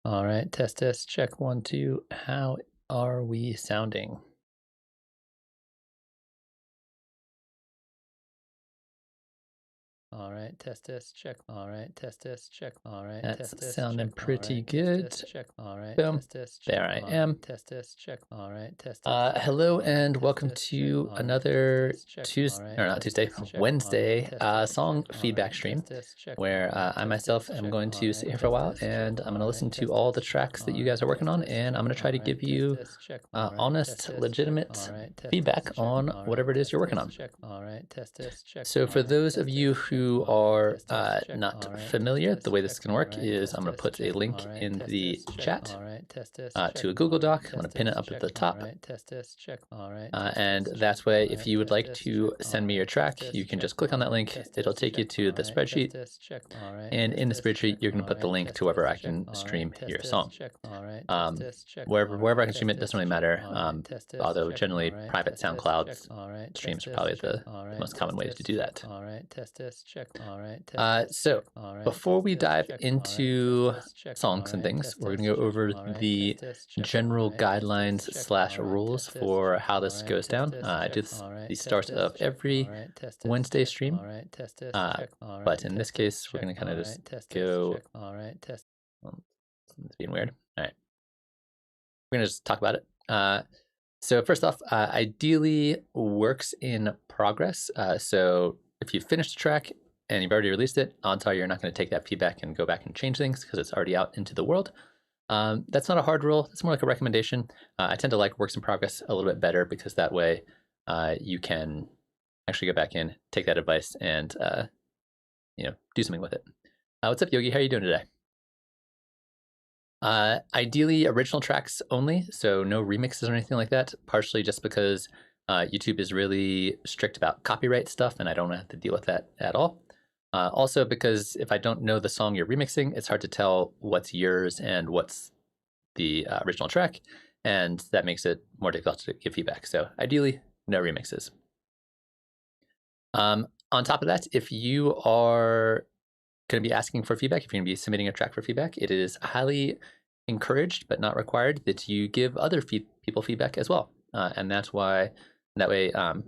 All right, test, check 1, 2. How are we sounding? All right, test, check. All right, test, check. All right, that's sounding pretty good. Check. All right, boom. There I am. Test, check. All right, test. Hello and welcome to another Wednesday song feedback stream, where I myself am going to sit here for a while and I'm going to listen to all the tracks that you guys are working on, and I'm going to try to give you honest, legitimate feedback on whatever it is you're working on. So for those of you who are not familiar, the way this is going to work is I'm going to put a link in the chat to a Google Doc. I'm going to pin it up at the top. And that way, if you would like to send me your track, you can just click on that link. It'll take you to the spreadsheet. And in the spreadsheet, you're going to put the link to wherever I can stream your song. Wherever I can stream it doesn't really matter, although generally private SoundCloud streams are probably the most common ways to do that. So before we dive into songs and things, we're going to go over the general guidelines / rules for how this goes down. I do this the start of every Wednesday stream, but in this case, we're going to kind of just go. It's being weird. All right, we're going to just talk about it. So first off, ideally works in progress. So if you finished the track and you've already released it, odds are you're not going to take that feedback and go back and change things because it's already out into the world. That's not a hard rule. It's more like a recommendation. I tend to like works in progress a little bit better because that way you can actually go back in, take that advice, and do something with it. What's up, Yogi? How are you doing today? Ideally original tracks only, so no remixes or anything like that, partially just because YouTube is really strict about copyright stuff and I don't have to deal with that at all. Also because if I don't know the song you're remixing, it's hard to tell what's yours and what's the original track, and that makes it more difficult to give feedback. So ideally, no remixes. On top of that, if you are going to be asking for feedback, if you're going to be submitting a track for feedback, it is highly encouraged but not required that you give other people feedback as well. And that way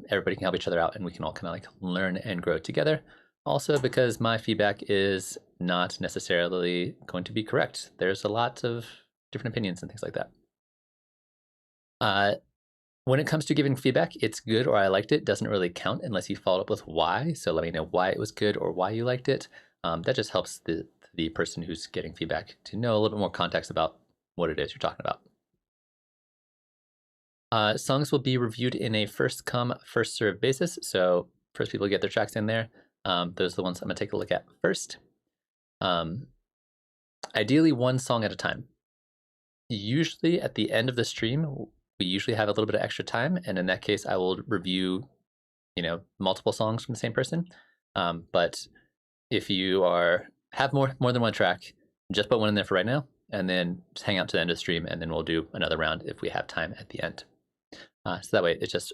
everybody can help each other out and we can all kind of like learn and grow together. Also because my feedback is not necessarily going to be correct. There's a lot of different opinions and things like that. When it comes to giving feedback, it's good or I liked it doesn't really count unless you follow up with why. So let me know why it was good or why you liked it. That just helps the person who's getting feedback to know a little bit more context about what it is you're talking about. Songs will be reviewed in a first come, first served basis. So first people get their tracks in there. Those are the ones I'm gonna take a look at first. Ideally one song at a time. Usually at the end of the stream, we usually have a little bit of extra time. And in that case, I will review, multiple songs from the same person. But if you have more than one track, just put one in there for right now, and then just hang out to the end of the stream, and then we'll do another round if we have time at the end. So that way it's just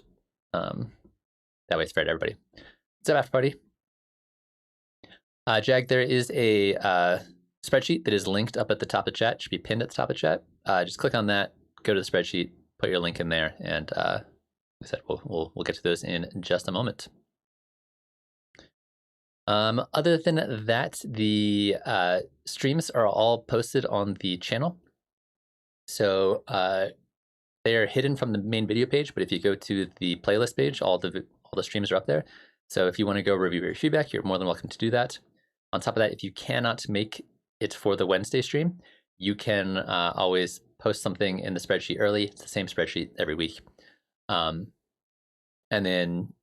that way it's fair to everybody. What's up, after party? Jag, there is a spreadsheet that is linked up at the top of chat. It should be pinned at the top of chat. Just click on that, go to the spreadsheet, put your link in there, and like I said, we'll get to those in just a moment. Other than that, the streams are all posted on the channel. So they are hidden from the main video page, but if you go to the playlist page, all the streams are up there. So if you want to go review your feedback, you're more than welcome to do that. On top of that, if you cannot make it for the Wednesday stream, you can always post something in the spreadsheet early. It's the same spreadsheet every week. And then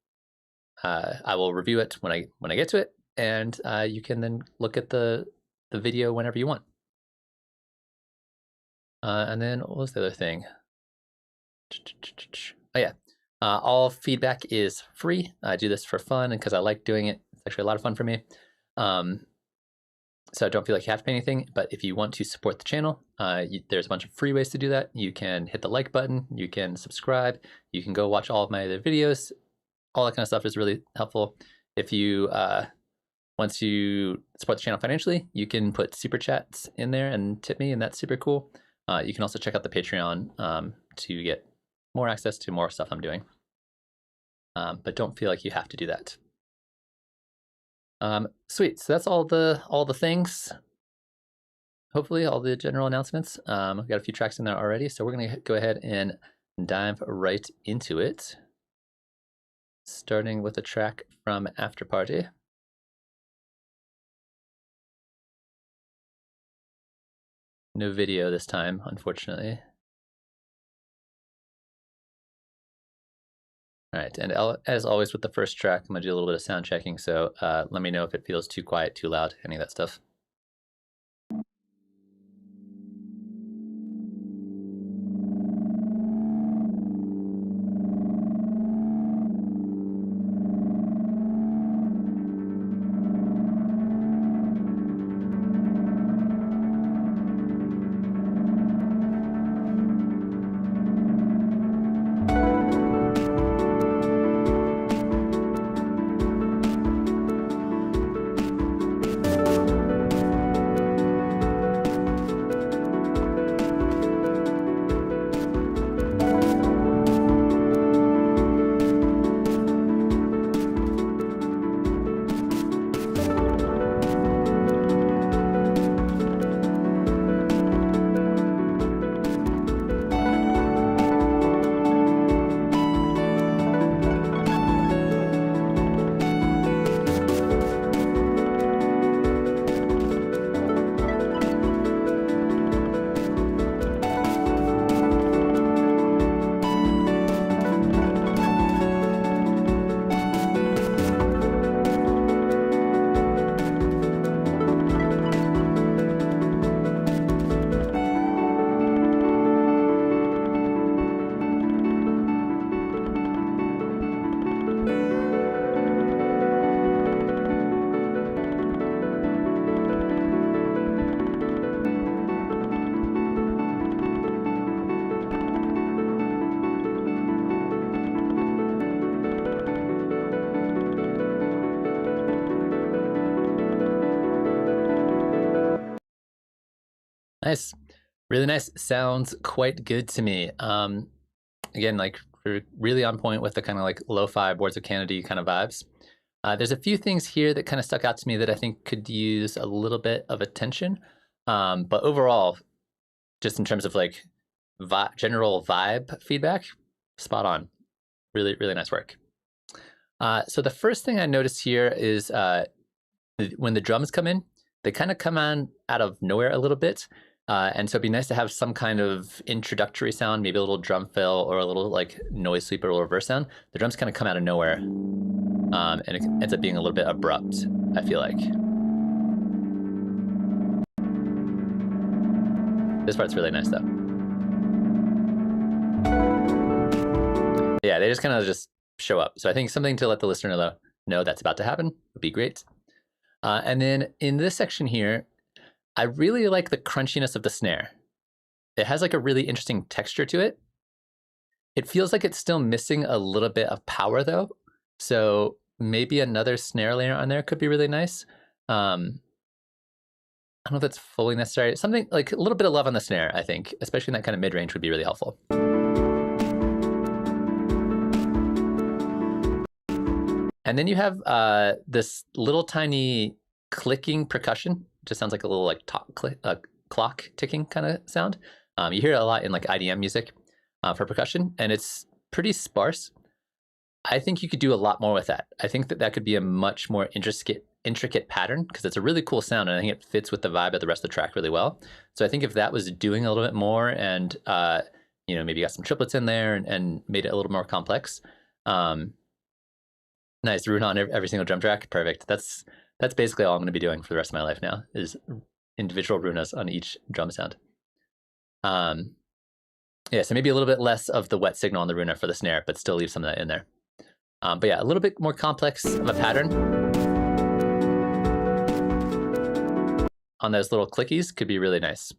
I will review it when I get to it, and you can then look at the video whenever you want. And then what was the other thing? Oh yeah, all feedback is free. I do this for fun and because I like doing it. It's actually a lot of fun for me. So don't feel like you have to pay anything, but if you want to support the channel, there's a bunch of free ways to do that. You can hit the like button, you can subscribe, you can go watch all of my other videos. All that kind of stuff is really helpful. If you once you support the channel financially, you can put super chats in there and tip me, and that's super cool. You can also check out the Patreon to get more access to more stuff I'm doing. But don't feel like you have to do that. Sweet. So that's all the things. Hopefully, all the general announcements. I've got a few tracks in there already, so we're gonna go ahead and dive right into it. Starting with a track from After Party. No video this time, unfortunately. All right, and as always with the first track, I'm gonna do a little bit of sound checking, so let me know if it feels too quiet, too loud, any of that stuff. Nice, really nice. Sounds quite good to me. Again, like really on point with the kind of like lo-fi Boards of Canada kind of vibes. There's a few things here that kind of stuck out to me that I think could use a little bit of attention. But overall, just in terms of like general vibe feedback, spot on. Really, really nice work. So the first thing I noticed here is when the drums come in, they kind of come on out of nowhere a little bit. And so it'd be nice to have some kind of introductory sound, maybe a little drum fill or a little like noise sweep or a little reverse sound. The drums kind of come out of nowhere. And it ends up being a little bit abrupt, I feel like. This part's really nice though. Yeah, they just kind of just show up. So I think something to let the listener know that's about to happen would be great. And then in this section here, I really like the crunchiness of the snare. It has like a really interesting texture to it. It feels like it's still missing a little bit of power though. So maybe another snare layer on there could be really nice. I don't know if that's fully necessary. Something like a little bit of love on the snare, I think, especially in that kind of mid-range would be really helpful. And then you have this little tiny clicking percussion. Just sounds like a little like clock ticking kind of sound. You hear it a lot in like IDM music for percussion, and it's pretty sparse. I think you could do a lot more with that. I think that could be a much more intricate pattern because it's a really cool sound, and I think it fits with the vibe of the rest of the track really well. So I think if that was doing a little bit more and you know, maybe got some triplets in there and made it a little more complex. Nice, rune on every single drum track. Perfect. That's basically all I'm going to be doing for the rest of my life now is individual runas on each drum sound. Yeah, so maybe a little bit less of the wet signal on the runa for the snare, but still leave some of that in there. But yeah, a little bit more complex of a pattern on those little clickies could be really nice.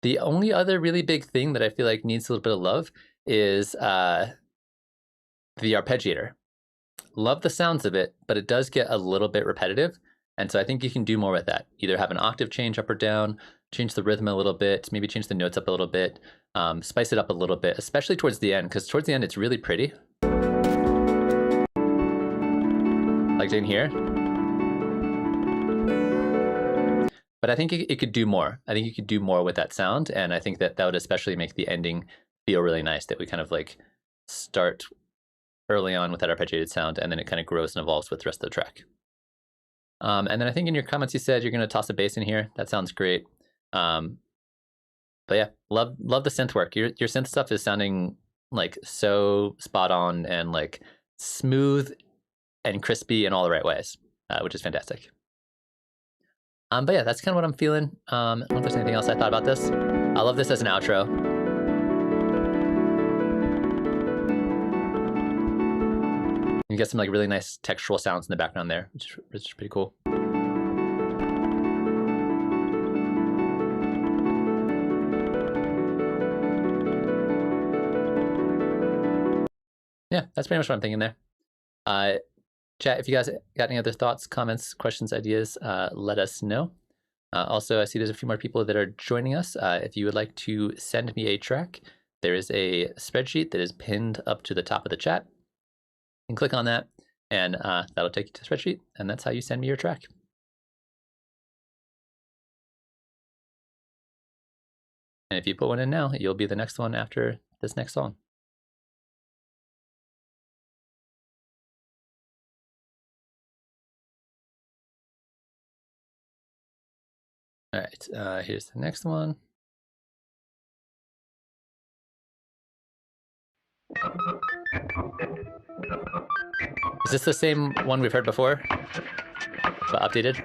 The only other really big thing that I feel like needs a little bit of love is the arpeggiator. Love the sounds of it, but it does get a little bit repetitive. And so I think you can do more with that. Either have an octave change up or down, change the rhythm a little bit, maybe change the notes up a little bit, spice it up a little bit, especially towards the end, because towards the end it's really pretty. Like in here. But I think it could do more. I think you could do more with that sound, and I think that would especially make the ending feel really nice, that we kind of like start early on with that arpeggiated sound, and then it kind of grows and evolves with the rest of the track. And then I think in your comments you said you're going to toss a bass in here. That sounds great. But yeah, love the synth work. Your synth stuff is sounding like so spot on and like smooth and crispy in all the right ways, which is fantastic. But yeah, that's kind of what I'm feeling. I don't know if there's anything else I thought about this. I love this as an outro. You get some like really nice textural sounds in the background there, which is pretty cool. Yeah, that's pretty much what I'm thinking there. Chat, if you guys got any other thoughts, comments, questions, ideas, let us know. Also, I see there's a few more people that are joining us. If you would like to send me a track, there is a spreadsheet that is pinned up to the top of the chat. You can click on that, and that'll take you to the spreadsheet, and that's how you send me your track. And if you put one in now, you'll be the next one after this next song. All right, here's the next one. Is this the same one we've heard before, but updated?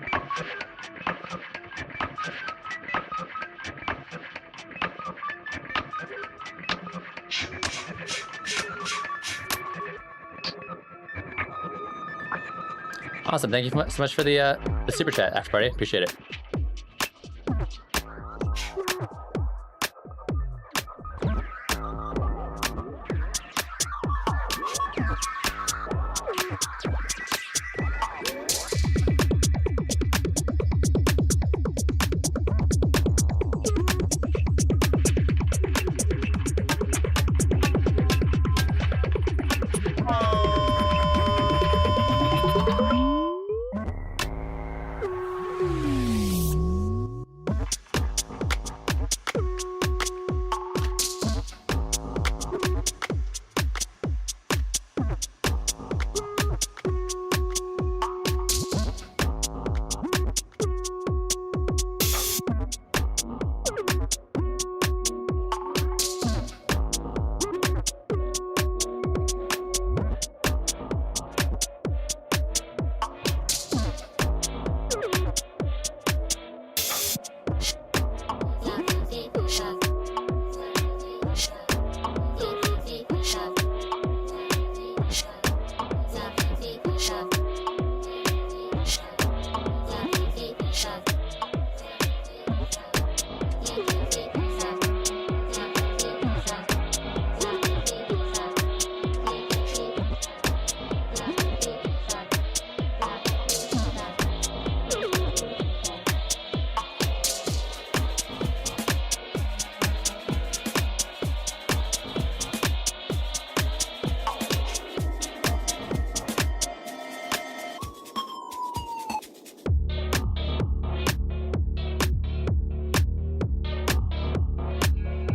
Awesome, thank you so much for the super chat, After Party, appreciate it.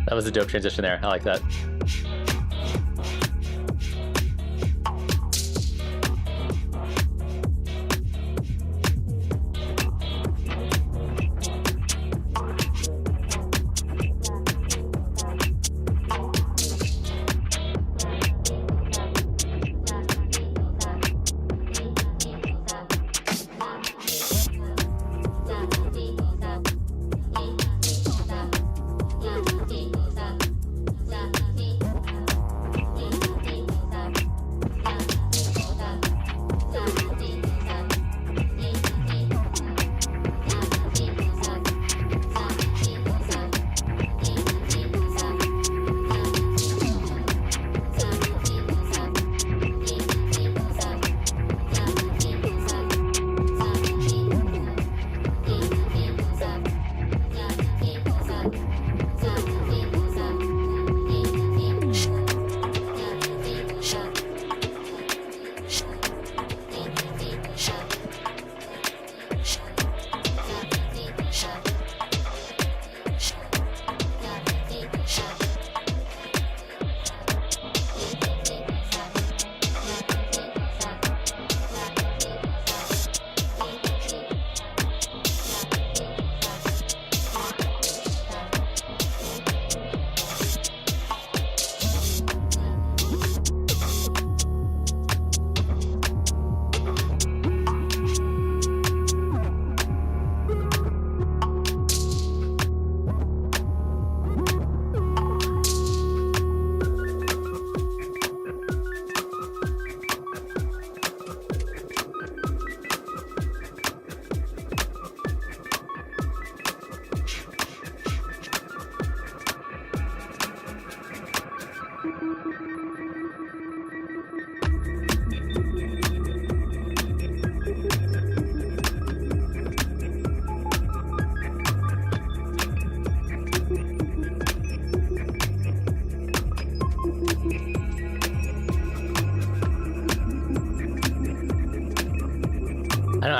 That was a dope transition there. I like that.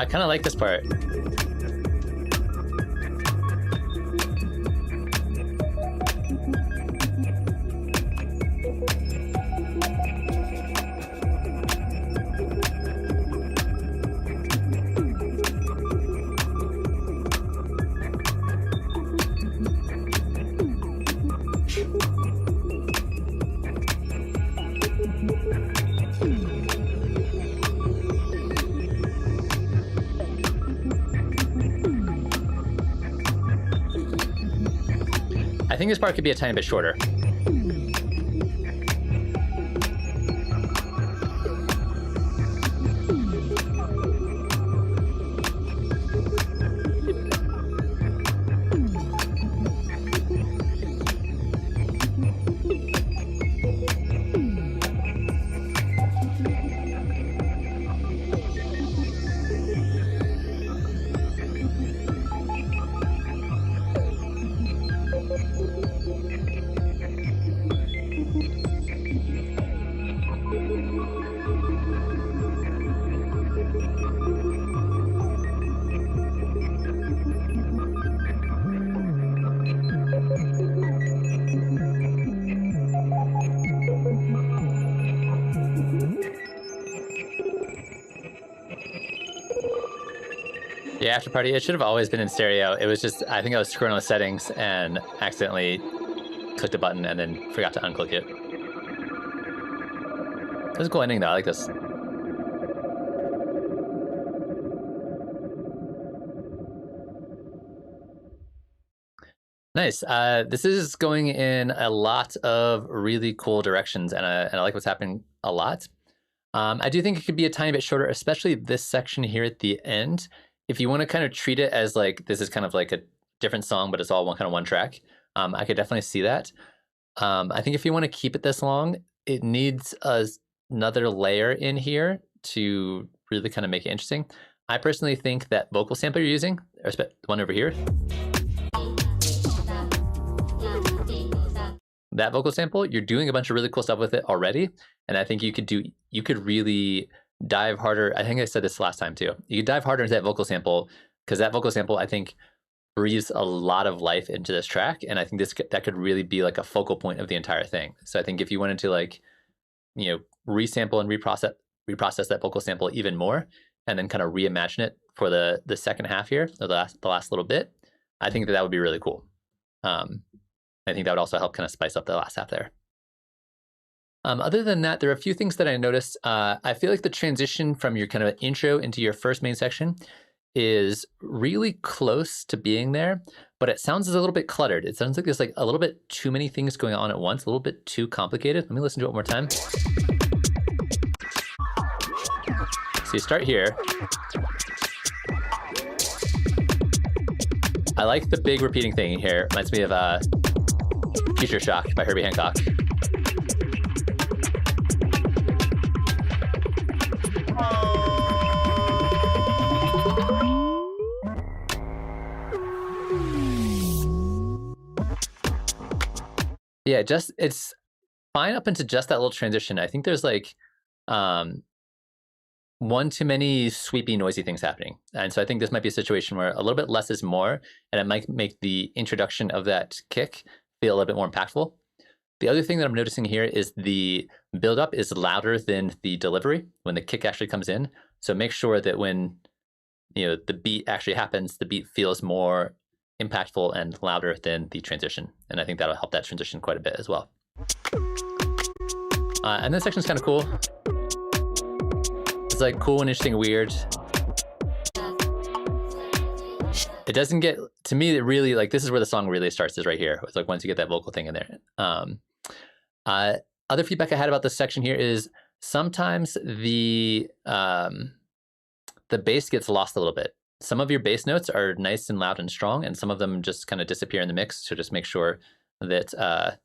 kind of like this part. I think this part could be a tiny bit shorter. Yeah, after party, it should have always been in stereo. It was just, I think I was screwing with settings and accidentally clicked a button and then forgot to unclick it. This is a cool ending though, I like this. Nice. This is going in a lot of really cool directions, and I like what's happening a lot. I do think it could be a tiny bit shorter, especially this section here at the end. If you want to kind of treat it as like, this is kind of like a different song, but it's all one track, I could definitely see that. I think if you want to keep it this long, it needs another layer in here to really kind of make it interesting. I personally think that vocal sample you're using, or the one over here, that vocal sample, you're doing a bunch of really cool stuff with it already. And I think you could really dive harder. I think I said this last time too. You could dive harder into that vocal sample, because that vocal sample, I think, breathes a lot of life into this track. And I think that could really be like a focal point of the entire thing. So I think if you wanted to, like, you know, resample and reprocess that vocal sample even more, and then kind of reimagine it for the second half here, or the last little bit, I think that would be really cool. I think that would also help kind of spice up the last half there. Other than that, there are a few things that I noticed. I feel like the transition from your kind of intro into your first main section is really close to being there, but it sounds a little bit cluttered. It sounds like there's like a little bit too many things going on at once, a little bit too complicated. Let me listen to it one more time. So you start here. I like the big repeating thing here. Reminds me of Future Shock by Herbie Hancock. Yeah, it's fine up into just that little transition. I think there's like one too many sweepy, noisy things happening. And so I think this might be a situation where a little bit less is more, and it might make the introduction of that kick feel a little bit more impactful. The other thing that I'm noticing here is the buildup is louder than the delivery when the kick actually comes in. So make sure that when, you know, the beat actually happens, the beat feels more impactful and louder than the transition. And I think that'll help that transition quite a bit as well. And this section's kind of cool. It's like cool and interesting and weird. It doesn't get, to me, it really, like, this is where the song really starts, is right here. It's like once you get that vocal thing in there. Other feedback I had about this section here is sometimes the bass gets lost a little bit. Some of your bass notes are nice and loud and strong, and some of them just kind of disappear in the mix. So just make sure that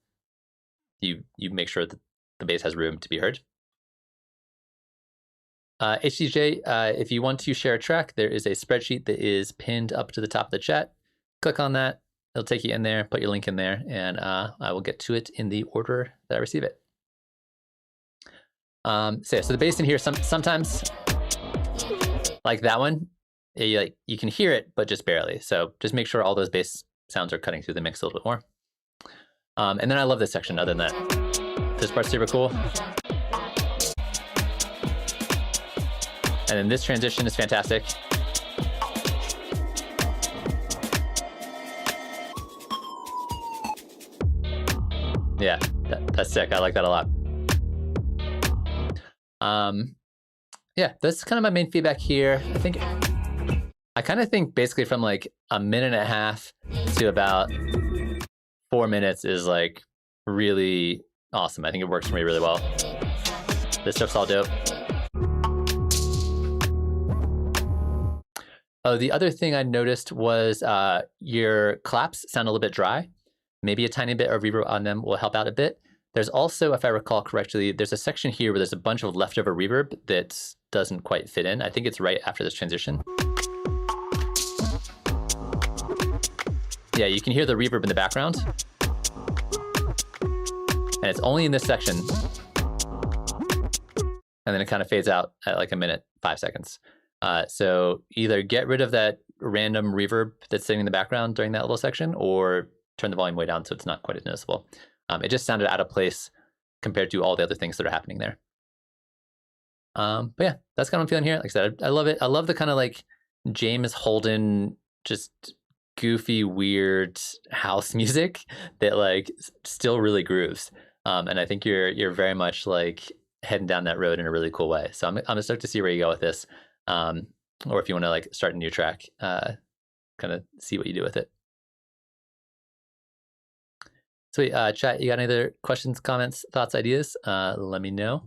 you make sure that the bass has room to be heard. HDJ, if you want to share a track, there is a spreadsheet that is pinned up to the top of the chat. Click on that. It'll take you in there, put your link in there, and I will get to it in the order that I receive it. So the bass in here, sometimes, like that one, you can hear it, but just barely. So just make sure all those bass sounds are cutting through the mix a little bit more. And then I love this section. Other than that, this part's super cool. And then this transition is fantastic. Yeah, that's sick. I like that a lot. Yeah, that's kind of my main feedback here. I kind of think basically from like a minute and a half to about 4 minutes is like really awesome. I think it works for me really well. This stuff's all dope. Oh, the other thing I noticed was your claps sound a little bit dry. Maybe a tiny bit of reverb on them will help out a bit. There's also, if I recall correctly, there's a section here where there's a bunch of leftover reverb that doesn't quite fit in. I think it's right after this transition. Yeah, you can hear the reverb in the background. And it's only in this section. And then it kind of fades out at like a minute, 5 seconds. So either get rid of that random reverb that's sitting in the background during that little section, or turn the volume way down so it's not quite as noticeable. It just sounded out of place compared to all the other things that are happening there. But yeah, that's kind of what I'm feeling here. Like I said, I love it. I love the kind of like James Holden, just goofy, weird house music that like still really grooves. And I think you're very much like heading down that road in a really cool way. So I'm stoked to see where you go with this. Or if you want to like start a new track, kind of see what you do with it. Sweet. Chat, you got any other questions, comments, thoughts, ideas? Let me know.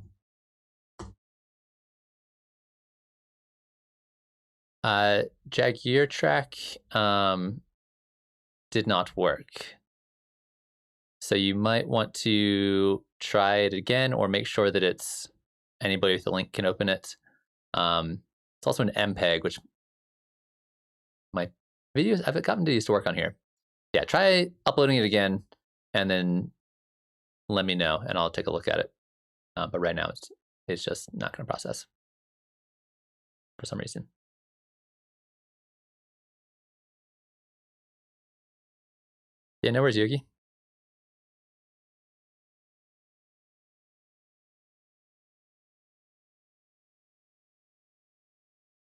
Jag, your track did not work. So you might want to try it again, or make sure that it's anybody with the link can open it. It's also an MPEG, which my videos, I've gotten to used to work on here. Yeah, try uploading it again, and then let me know, and I'll take a look at it. But right now, it's just not going to process for some reason. Yeah, no worries, Yogi.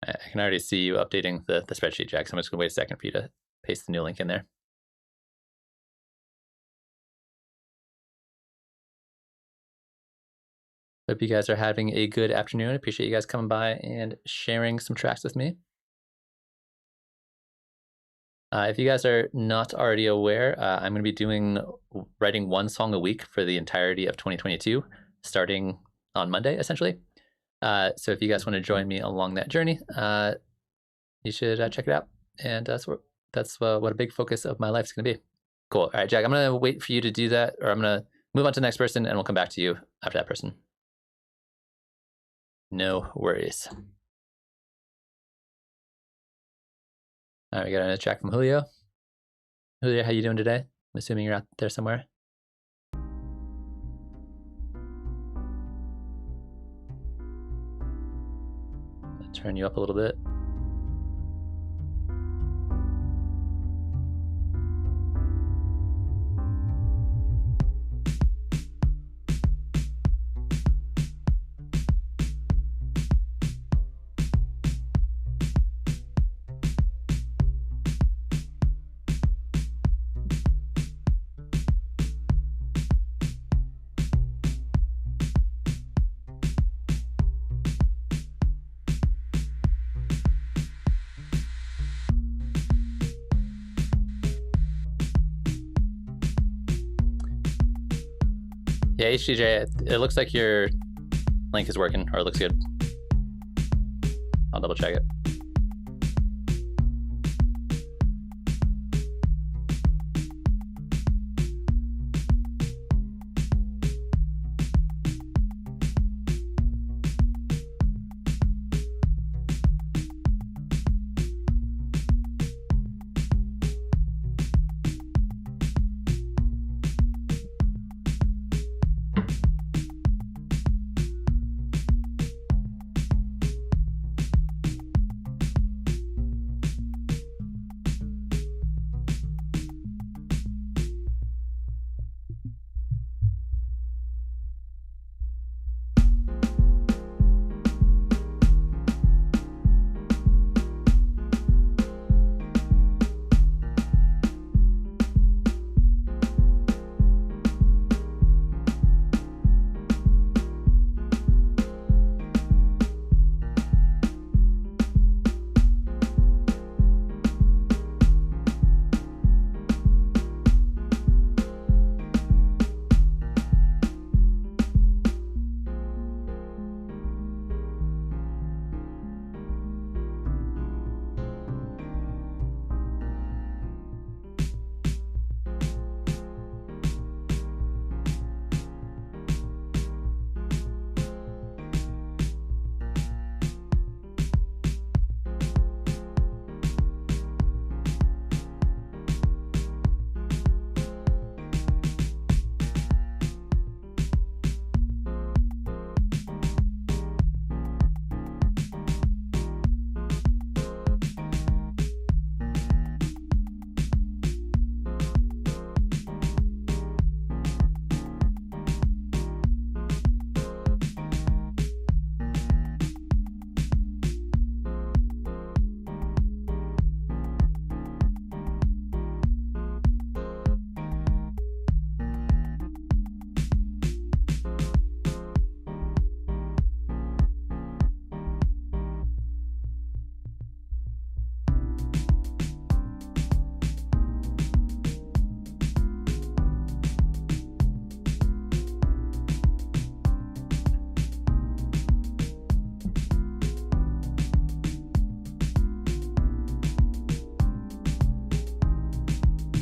I can already see you updating the spreadsheet, Jack, so I'm just going to wait a second for you to paste the new link in there. Hope you guys are having a good afternoon. Appreciate you guys coming by and sharing some tracks with me. If you guys are not already aware, I'm going to be writing one song a week for the entirety of 2022, starting on Monday, essentially. So if you guys want to join me along that journey, you should check it out. And that's what a big focus of my life is going to be. Cool. All right, Jack, I'm going to wait for you to do that, or I'm going to move on to the next person, and we'll come back to you after that person. No worries. All right, we got another track from Julio. Julio, how you doing today? I'm assuming you're out there somewhere. I'll turn you up a little bit. Yeah, HDJ, it looks like your link is working, or it looks good. I'll double check it.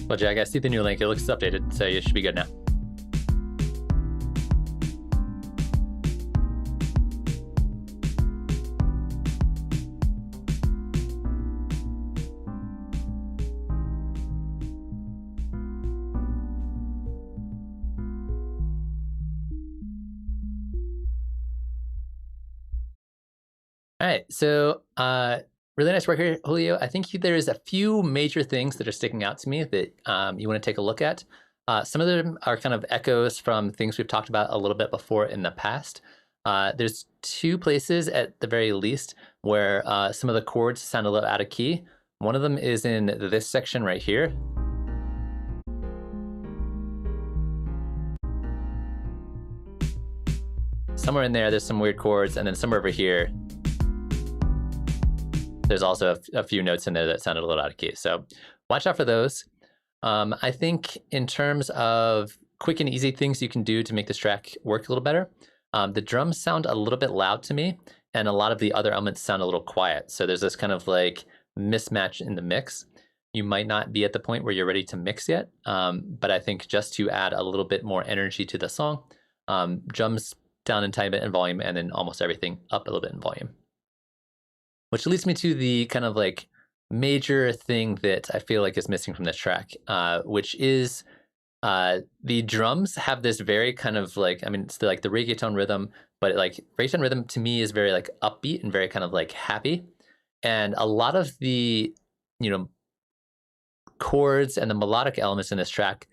Well, Jack, I see the new link. It looks updated, so you should be good now. All right, so really nice work here, Julio. I think there's a few major things that are sticking out to me that you want to take a look at. Some of them are kind of echoes from things we've talked about a little bit before in the past. There's two places at the very least where some of the chords sound a little out of key. One of them is in this section right here. Somewhere in there, there's some weird chords, and then somewhere over here, there's also a few notes in there that sounded a little out of key. So watch out for those. I think in terms of quick and easy things you can do to make this track work a little better, the drums sound a little bit loud to me, and a lot of the other elements sound a little quiet. So there's this kind of like mismatch in the mix. You might not be at the point where you're ready to mix yet, but I think just to add a little bit more energy to the song, drums down a tiny bit in volume, and then almost everything up a little bit in volume. Which leads me to the kind of like major thing that I feel like is missing from this track, which is the drums have this very kind of like, I mean, it's like the reggaeton rhythm, but like reggaeton rhythm to me is very like upbeat and very kind of like happy. And a lot of the, chords and the melodic elements in this track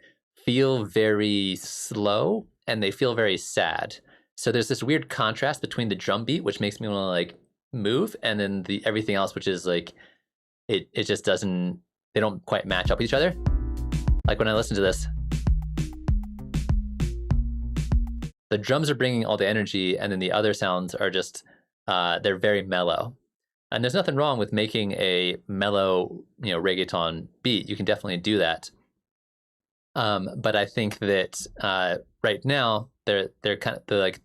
feel very slow and they feel very sad. So there's this weird contrast between the drum beat, which makes me want to like move, and then the everything else, which is like it just doesn't, they don't quite match up with each other. Like when I listen to this, the drums are bringing all the energy, and then the other sounds are just they're very mellow. And there's nothing wrong with making a mellow, reggaeton beat. You can definitely do that. But I think that right now they're kind of like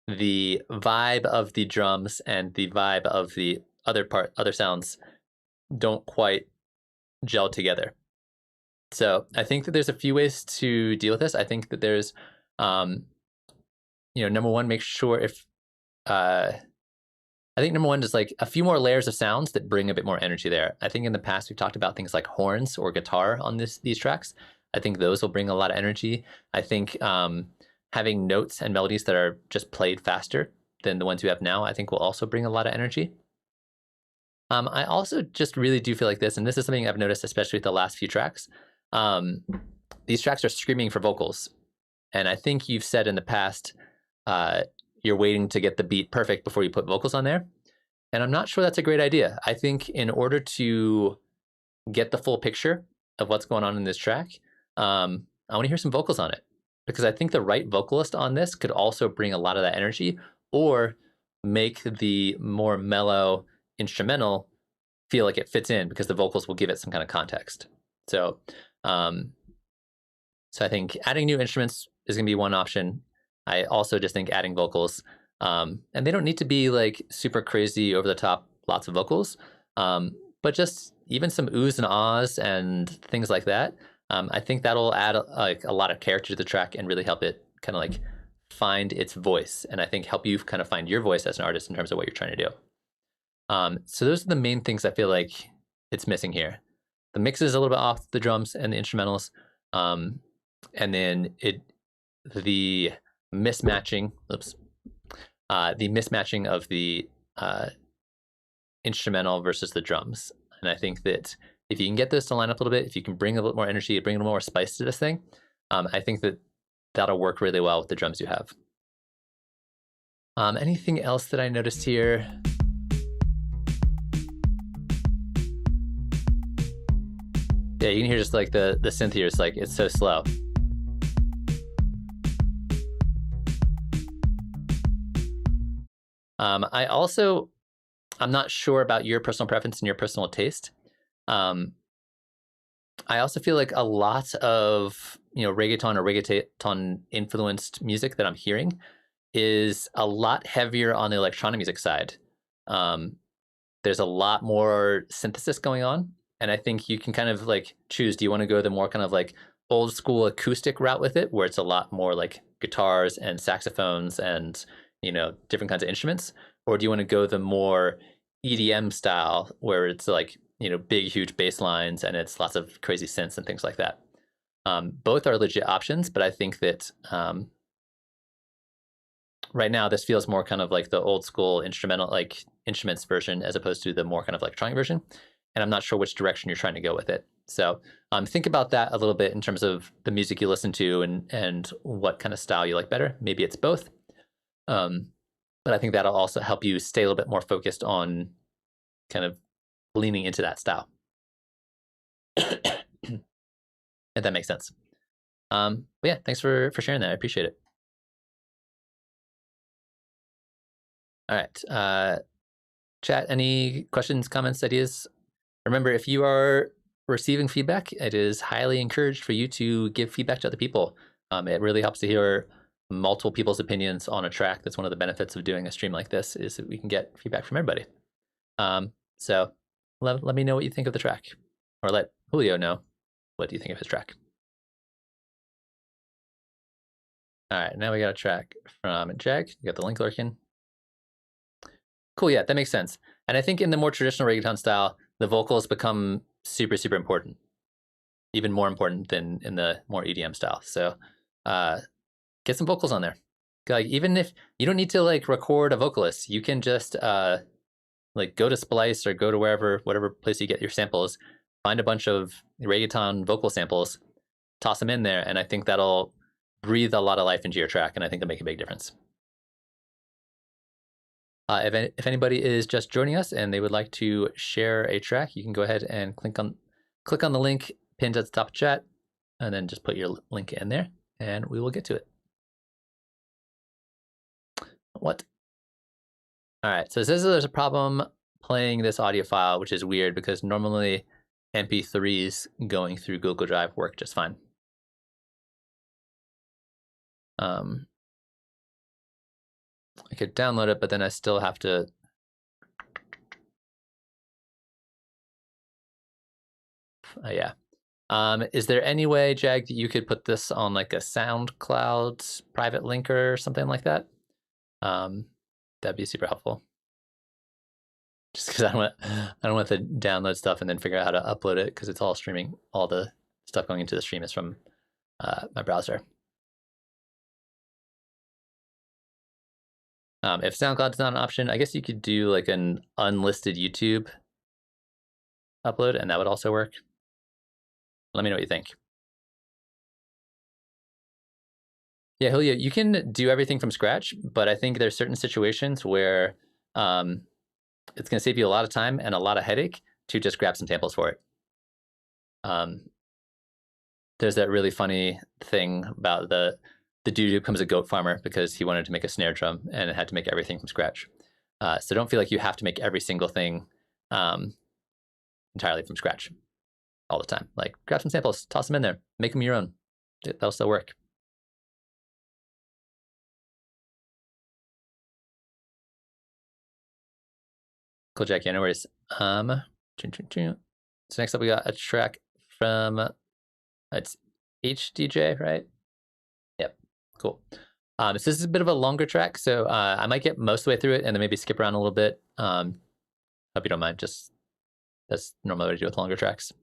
the vibe of the drums and the vibe of the other sounds don't quite gel together. So I think that there's a few ways to deal with this. I think that there's, number one, make sure if, I think number one is like a few more layers of sounds that bring a bit more energy there. I think in the past we've talked about things like horns or guitar on these tracks. I think those will bring a lot of energy. I think having notes and melodies that are just played faster than the ones we have now, I think will also bring a lot of energy. I also just really do feel like this, and this is something I've noticed, especially with the last few tracks. These tracks are screaming for vocals. And I think you've said in the past, you're waiting to get the beat perfect before you put vocals on there. And I'm not sure that's a great idea. I think in order to get the full picture of what's going on in this track, I want to hear some vocals on it. Because I think the right vocalist on this could also bring a lot of that energy, or make the more mellow instrumental feel like it fits in, because the vocals will give it some kind of context. So, so I think adding new instruments is going to be one option. I also just think adding vocals, and they don't need to be like super crazy over the top, lots of vocals, but just even some oohs and ahs and things like that. I think that'll add like a lot of character to the track and really help it kind of like find its voice, and I think help you kind of find your voice as an artist in terms of what you're trying to do. So those are the main things I feel like it's missing here. The mix is a little bit off the drums and the instrumentals, and then the mismatching of the instrumental versus the drums. And I think that if you can get those to line up a little bit, if you can bring a little more energy, bring a little more spice to this thing, I think that that'll work really well with the drums you have. Anything else that I noticed here? Yeah, you can hear just like the synth here is like, it's so slow. I'm not sure about your personal preference and your personal taste. I also feel like a lot of, reggaeton or reggaeton influenced music that I'm hearing is a lot heavier on the electronic music side. There's a lot more synthesis going on And I think you can kind of like choose, do you want to go the more kind of like old school acoustic route with it, where it's a lot more like guitars and saxophones and, you know, different kinds of instruments? Or do you want to go the more EDM style where it's like, you know, big, huge bass lines and it's lots of crazy synths and things like that? Both are legit options, but I think that right now this feels more kind of like the old school instrumental, like instruments version, as opposed to the more kind of electronic version. And I'm not sure which direction you're trying to go with it. So think about that a little bit in terms of the music you listen to and what kind of style you like better. Maybe it's both. But I think that'll also help you stay a little bit more focused on kind of leaning into that style. If that makes sense. But yeah, thanks for sharing that. I appreciate it. All right. Chat, any questions, comments, ideas? Remember, if you are receiving feedback, it is highly encouraged for you to give feedback to other people. It really helps to hear multiple people's opinions on a track. That's one of the benefits of doing a stream like this, is that we can get feedback from everybody. So let me know what you think of the track, or let Julio know what do you think of his track. All right, now we got a track from Jag. You got the link lurking. Cool, yeah, that makes sense. And I think in the more traditional reggaeton style, the vocals become super, super important, even more important than in the more EDM style. So get some vocals on there. Like, even if you don't need to like record a vocalist, you can just like go to Splice or go to whatever place you get your samples, find a bunch of reggaeton vocal samples, toss them in there, and I think that'll breathe a lot of life into your track, and I think that'll make a big difference. If anybody is just joining us and they would like to share a track, you can go ahead and click on the link pinned at the top of chat, and then just put your link in there, and we will get to it. What? All right, so it says there's a problem playing this audio file, which is weird because normally MP3s going through Google Drive work just fine. I could download it, but then I still have to. Yeah. Is there any way, Jag, that you could put this on like a SoundCloud private linker or something like that? That'd be super helpful. Just because I don't want to download stuff and then figure out how to upload it, because it's all streaming. All the stuff going into the stream is from my browser. If SoundCloud's not an option, I guess you could do like an unlisted YouTube upload, and that would also work. Let me know what you think. Yeah, Julio, you can do everything from scratch, but I think there's certain situations where it's going to save you a lot of time and a lot of headache to just grab some samples for it. There's that really funny thing about the dude who becomes a goat farmer because he wanted to make a snare drum and had to make everything from scratch. So don't feel like you have to make every single thing entirely from scratch all the time. Like, grab some samples, toss them in there, make them your own. That'll still work. Cool, Jack. Yeah, no worries. So next up, we got a track from, it's HDJ, right? Yep, cool. So this is a bit of a longer track, so I might get most of the way through it and then maybe skip around a little bit. Hope you don't mind. Just that's normally what I do with longer tracks.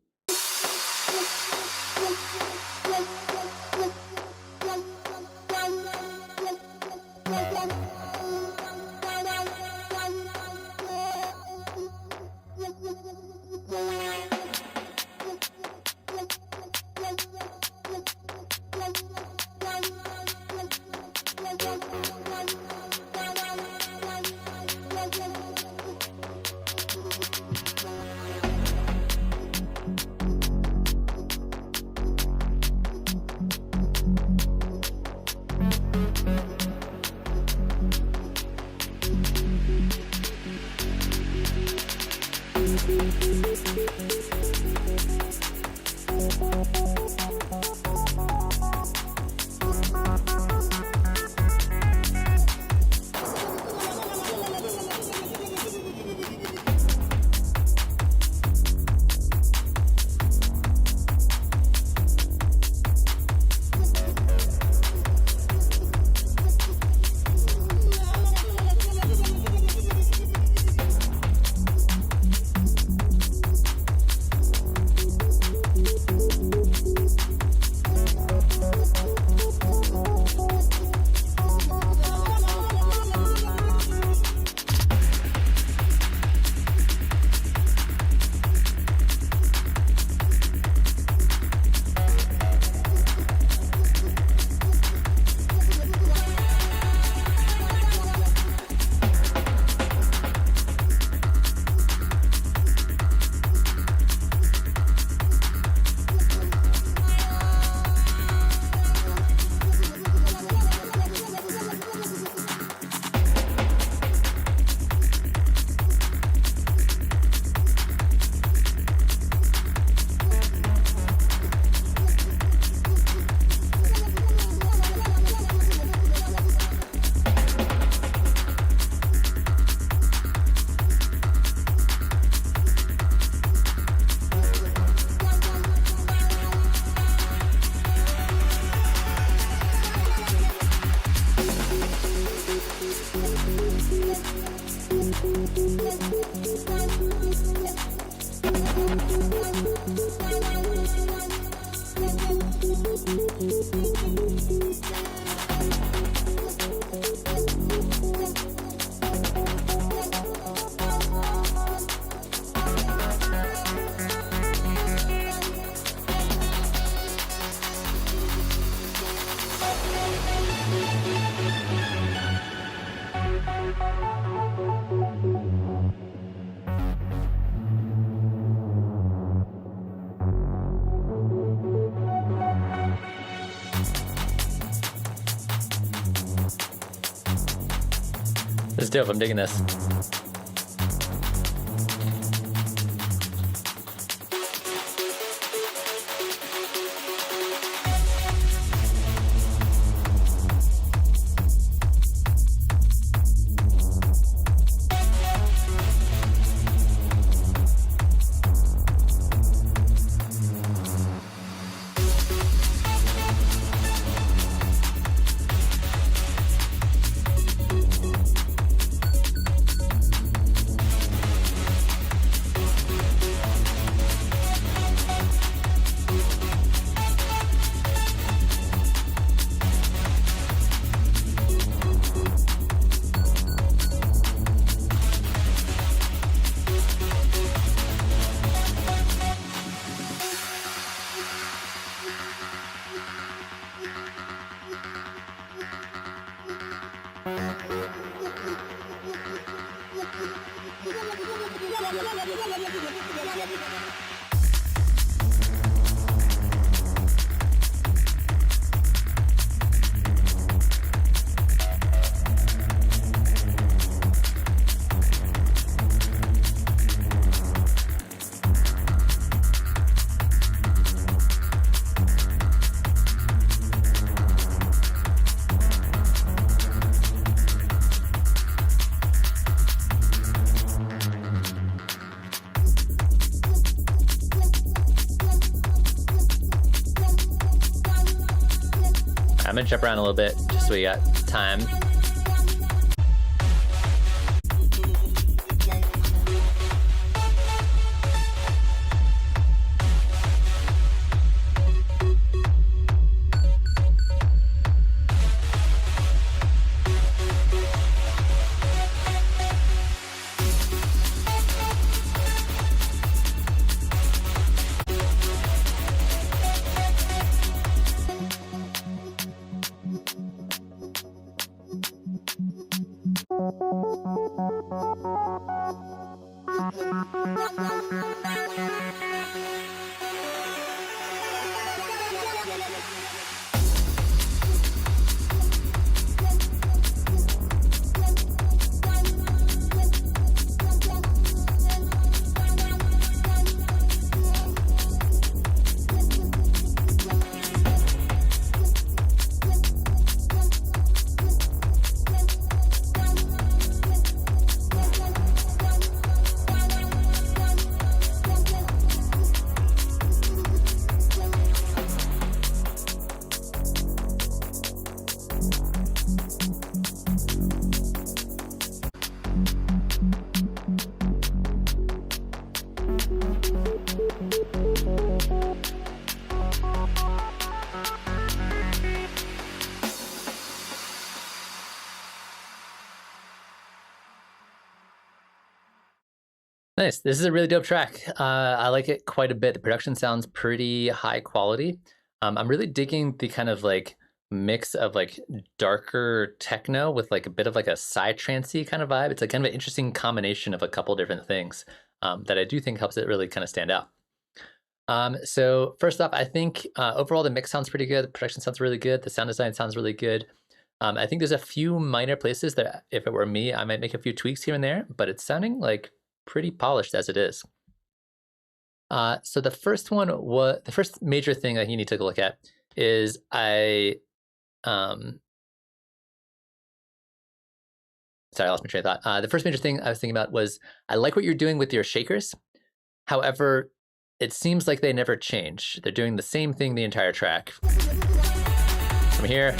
dope. I'm digging this. I'm gonna jump around a little bit just so we got time. Nice. This is a really dope track. I like it quite a bit. The production sounds pretty high quality. I'm really digging the kind of like mix of like darker techno with like a bit of like a psytrancey kind of vibe. It's like kind of an interesting combination of a couple different things that I do think helps it really kind of stand out. So first off, I think overall the mix sounds pretty good. The production sounds really good. The sound design sounds really good. I think there's a few minor places that if it were me, I might make a few tweaks here and there, but it's sounding like pretty polished as it is. So the first major thing that you need to take a look at is sorry, I lost my train of thought. The first major thing I was thinking about was I like what you're doing with your shakers. However, it seems like they never change. They're doing the same thing the entire track. From here.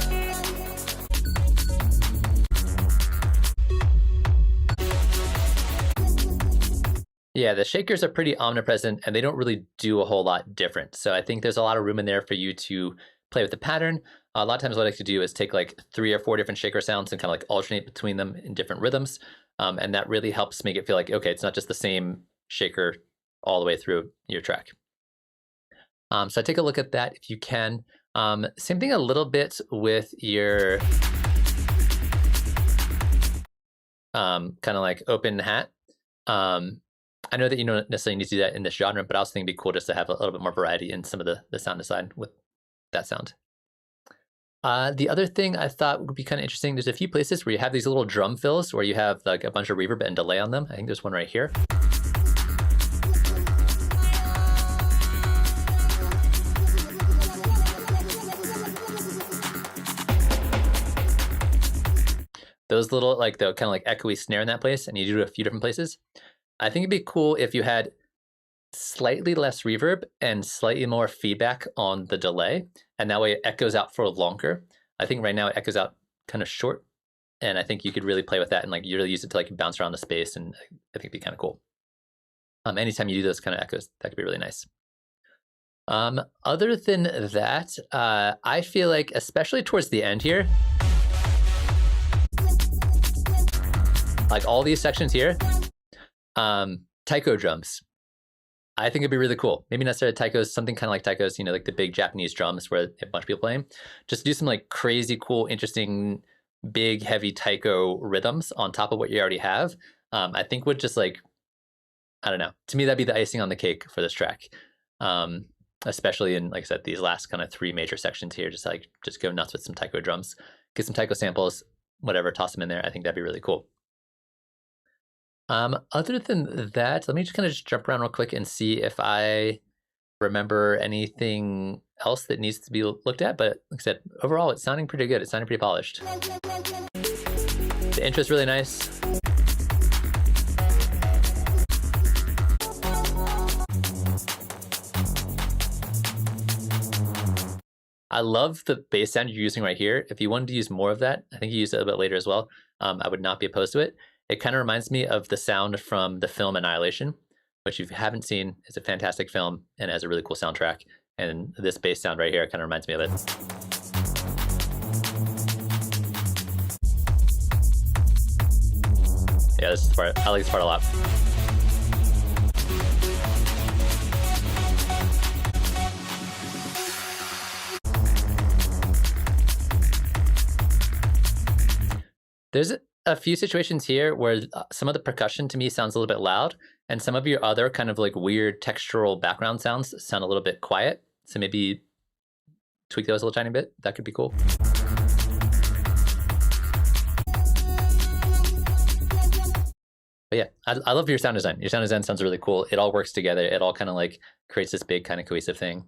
Yeah, the shakers are pretty omnipresent and they don't really do a whole lot different. So I think there's a lot of room in there for you to play with the pattern. A lot of times what I like to do is take like 3 or 4 different shaker sounds and kind of like alternate between them in different rhythms. And that really helps make it feel like, okay, it's not just the same shaker all the way through your track. So take a look at that if you can. Same thing a little bit with your kind of like open hat. I know that you don't necessarily need to do that in this genre, but I also think it'd be cool just to have a little bit more variety in some of the sound design with that sound. The other thing I thought would be kind of interesting, there's a few places where you have these little drum fills where you have like a bunch of reverb and delay on them. I think there's one right here. Those little, like the kind of like echoey snare in that place, and you do it a few different places. I think it'd be cool if you had slightly less reverb and slightly more feedback on the delay, and that way it echoes out for longer. I think right now it echoes out kind of short, and I think you could really play with that and like you really use it to like bounce around the space, and I think it'd be kind of cool. Anytime you do those kind of echoes, that could be really nice. Other than that, I feel like especially towards the end here, like all these sections here, taiko drums. I think it'd be really cool. Maybe not necessarily taikos, something kind of like taikos, you know, like the big Japanese drums where a bunch of people playing. Just do some like crazy, cool, interesting, big, heavy taiko rhythms on top of what you already have. I think would just like, I don't know. To me, that'd be the icing on the cake for this track. Especially in, like I said, these last kind of 3 major sections here, just go nuts with some taiko drums. Get some taiko samples, whatever, toss them in there. I think that'd be really cool. Other than that, let me just kind of just jump around real quick and see if I remember anything else that needs to be looked at. But like I said, overall, it's sounding pretty good. It's sounding pretty polished. The intro's really nice. I love the bass sound you're using right here. If you wanted to use more of that, I think you use it a bit later as well. I would not be opposed to it. It kind of reminds me of the sound from the film Annihilation, which if you haven't seen, is a fantastic film and has a really cool soundtrack. And this bass sound right here kind of reminds me of it. Yeah, this is the part. I like this part a lot. There's a few situations here where some of the percussion to me sounds a little bit loud, and some of your other kind of like weird textural background sounds sound a little bit quiet. So maybe tweak those a little tiny bit. That could be cool. But yeah, I love your sound design. Your sound design sounds really cool. It all works together. It all kind of like creates this big kind of cohesive thing.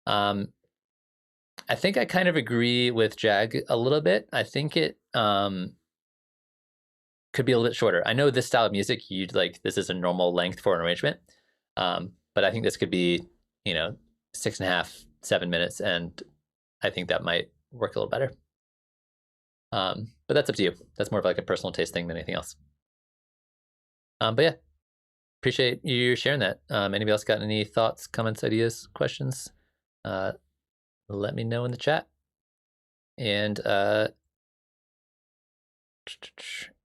I think I kind of agree with Jag a little bit. I think it could be a little bit shorter. I know this style of music, you'd like, this is a normal length for an arrangement. But I think this could be, 6.5, 7 minutes. And I think that might work a little better. But that's up to you. That's more of like a personal taste thing than anything else. But yeah, appreciate you sharing that. Anybody else got any thoughts, comments, ideas, questions? Let me know in the chat. And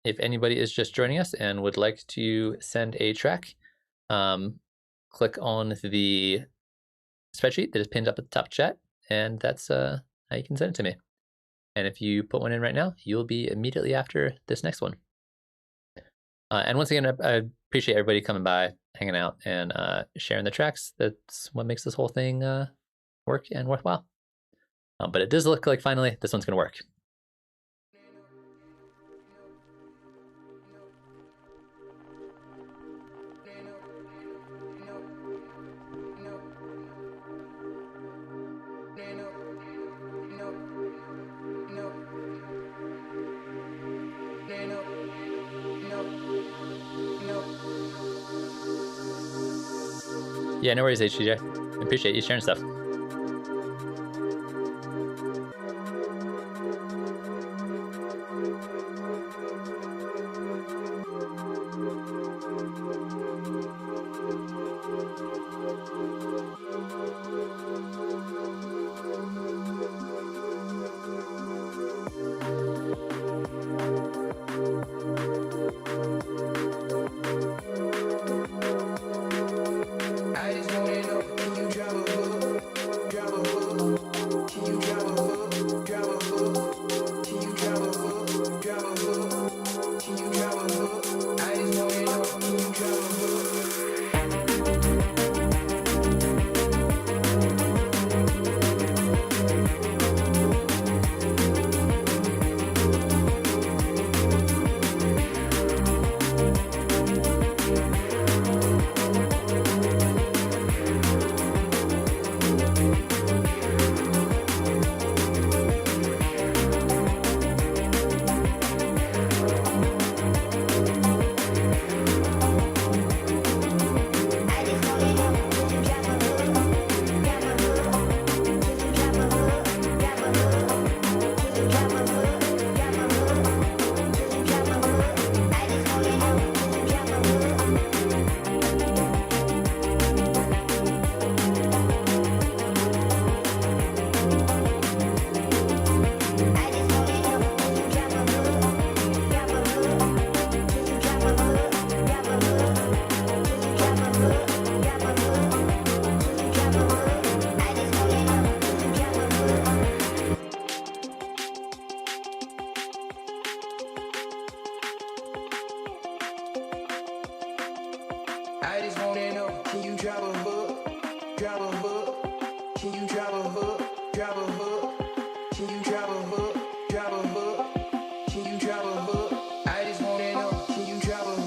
if anybody is just joining us and would like to send a track, click on the spreadsheet that is pinned up at the top of chat, and that's how you can send it to me. And if you put one in right now, you'll be immediately after this next one. And once again, I appreciate everybody coming by, hanging out, and sharing the tracks. That's what makes this whole thing work and worthwhile. But it does look like finally this one's going to work. Yeah, no worries, HTJ. Appreciate you sharing stuff. a hook? Can you drop a hook? Drop a hook? Can you drop a hook? Drop a hook? Can you drop a hook? I just wanna know, can you drop a hook?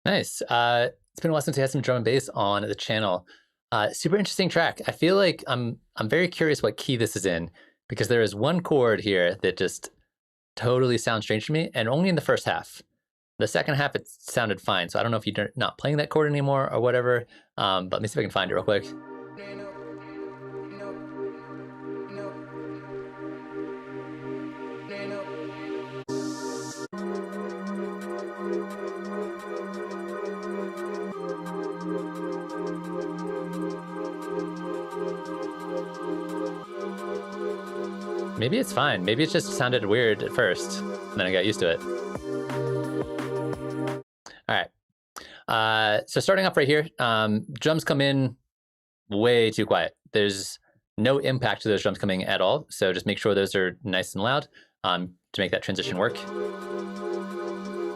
Nice. It's been a while since we had some drum and bass on the channel. Super interesting track. I feel like I'm very curious what key this is in, because there is one chord here that just totally sounds strange to me, and only in the first half. The second half, it sounded fine. So I don't know if you're not playing that chord anymore or whatever, but let me see if I can find it real quick. Maybe it's fine. Maybe it just sounded weird at first, and then I got used to it. All right. So starting off right here, drums come in way too quiet. There's no impact to those drums coming at all. So just make sure those are nice and loud to make that transition work.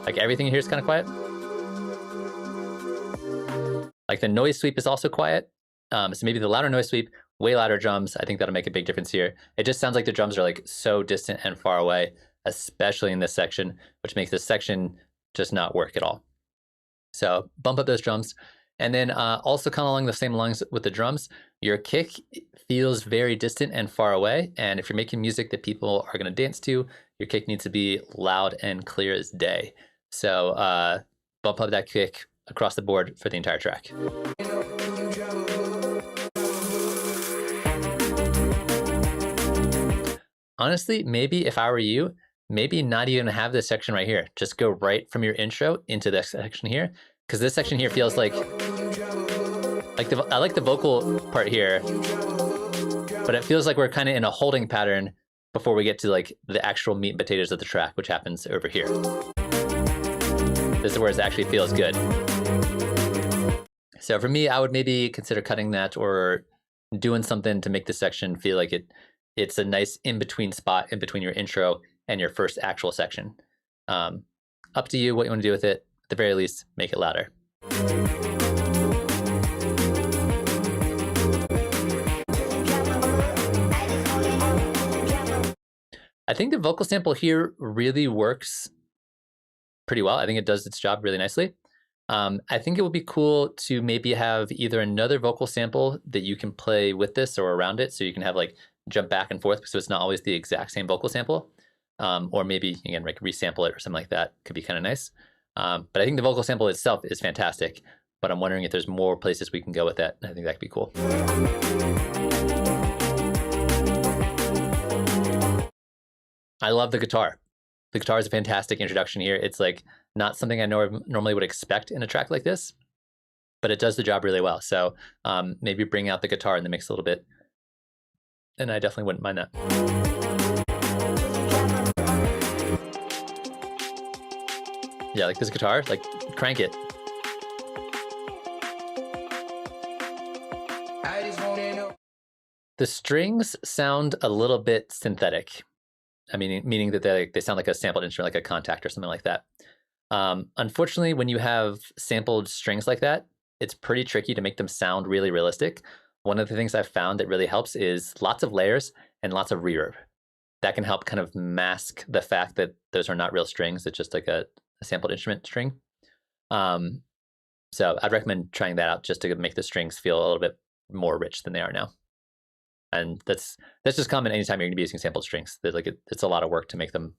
Like everything here is kind of quiet. Like the noise sweep is also quiet. So maybe the louder noise sweep, way louder drums. I think that'll make a big difference here. It just sounds like the drums are like so distant and far away, especially in this section, which makes this section just not work at all. So bump up those drums. And then also kind of along the same lines with the drums, your kick feels very distant and far away. And if you're making music that people are going to dance to, your kick needs to be loud and clear as day. So bump up that kick across the board for the entire track. Honestly, maybe if I were you, maybe not even have this section right here. Just go right from your intro into this section here, because this section here feels like I like the vocal part here, but it feels like we're kind of in a holding pattern before we get to like the actual meat and potatoes of the track, which happens over here. This is where it actually feels good. So for me, I would maybe consider cutting that or doing something to make this section feel like it's a nice in-between spot in between your intro and your first actual section. Up to you what you want to do with it. At the very least, make it louder. I think the vocal sample here really works pretty well. I think it does its job really nicely. I think it would be cool to maybe have either another vocal sample that you can play with this or around it, so you can have like jump back and forth, so it's not always the exact same vocal sample. Or maybe, again, like resample it or something like that could be kind of nice. But I think the vocal sample itself is fantastic, but I'm wondering if there's more places we can go with that. I think that could be cool. I love the guitar. The guitar is a fantastic introduction here. It's like not something I normally would expect in a track like this, but it does the job really well. So maybe bring out the guitar in the mix a little bit. And I definitely wouldn't mind that. Yeah, like this guitar, like crank it. I just wanna know. The strings sound a little bit synthetic. I mean, meaning that they sound like a sampled instrument, like a contact or something like that. Unfortunately, when you have sampled strings like that, it's pretty tricky to make them sound really realistic. One of the things I've found that really helps is lots of layers and lots of reverb. That can help kind of mask the fact that those are not real strings. It's just like a sampled instrument string. So I'd recommend trying that out just to make the strings feel a little bit more rich than they are now. And that's just common anytime you're going to be using sampled strings. That like it's a lot of work to make them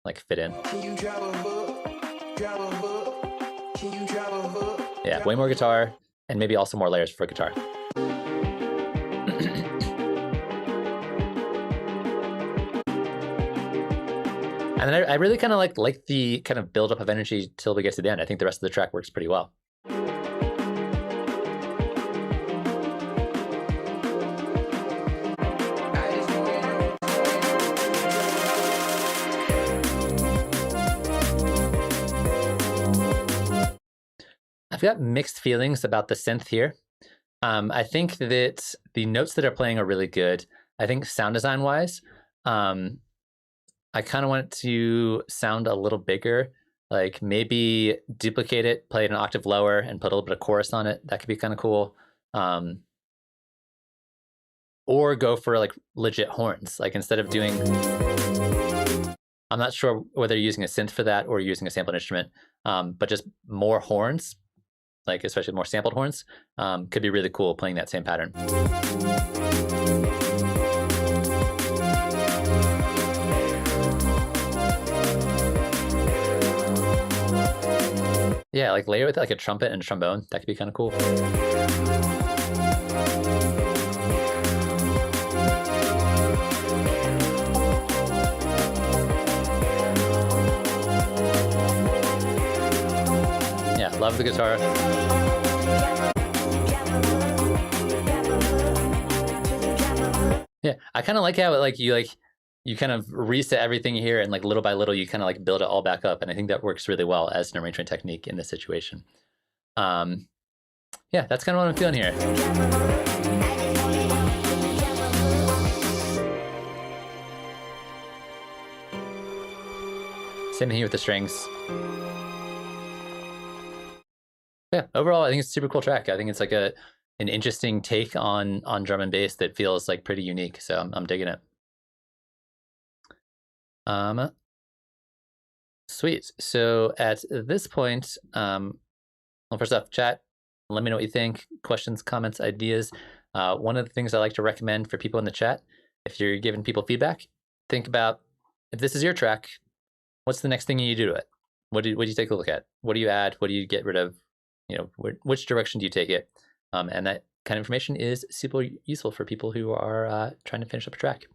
like fit in. Can you drive a hook? Drive a hook? Can you drive a hook? Yeah, way more guitar and maybe also more layers for guitar. And then I really kind of like the kind of buildup of energy till we get to the end. I think the rest of the track works pretty well. I've got mixed feelings about the synth here. I think that the notes that are playing are really good. I think sound design wise, I kind of want it to sound a little bigger, like maybe duplicate it, play it an octave lower and put a little bit of chorus on it. That could be kind of cool. Or go for like legit horns, like instead of doing, I'm not sure whether you're using a synth for that or using a sampled instrument, but just more horns, like especially more sampled horns, could be really cool playing that same pattern. Yeah, like layer with like a trumpet and a trombone. That could be kind of cool. Yeah, love the guitar. Yeah, I kind of like how you kind of reset everything here and like little by little you kind of like build it all back up, and I think that works really well as an arrangement technique in this situation. Yeah, that's kind of what I'm feeling here. Same here with the strings. Yeah, overall I think it's a super cool track. I think it's like an interesting take on drum and bass that feels like pretty unique, so I'm digging it. Sweet. So at this point, well, first off, chat, let me know what you think. Questions, comments, ideas. One of the things I like to recommend for people in the chat, if you're giving people feedback, think about if this is your track, what's the next thing you do to it? What do you take a look at? What do you add? What do you get rid of? You know, which direction do you take it? And that kind of information is super useful for people who are trying to finish up a track.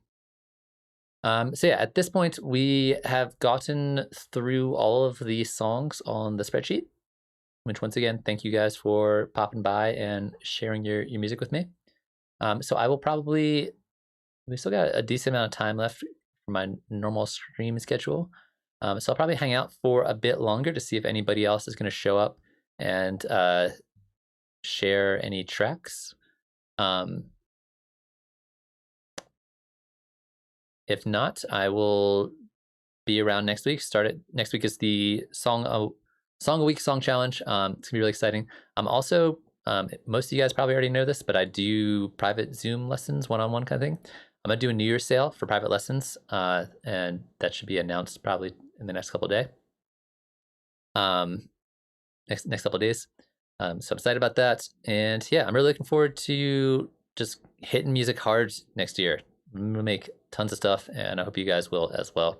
So yeah, at this point, we have gotten through all of the songs on the spreadsheet, which once again, thank you guys for popping by and sharing your music with me. So I will probably, we still got a decent amount of time left for my normal stream schedule. So I'll probably hang out for a bit longer to see if anybody else is going to show up and share any tracks. If not, I will be around next week. Next week is the song a week song challenge. It's gonna be really exciting. I'm also most of you guys probably already know this, but I do private Zoom lessons, one-on-one kind of thing. I'm gonna do a New Year's sale for private lessons, and that should be announced probably in the next couple of days. next couple of days. So I'm excited about that, and yeah, I'm really looking forward to just hitting music hard next year. I'm gonna make tons of stuff, and I hope you guys will as well.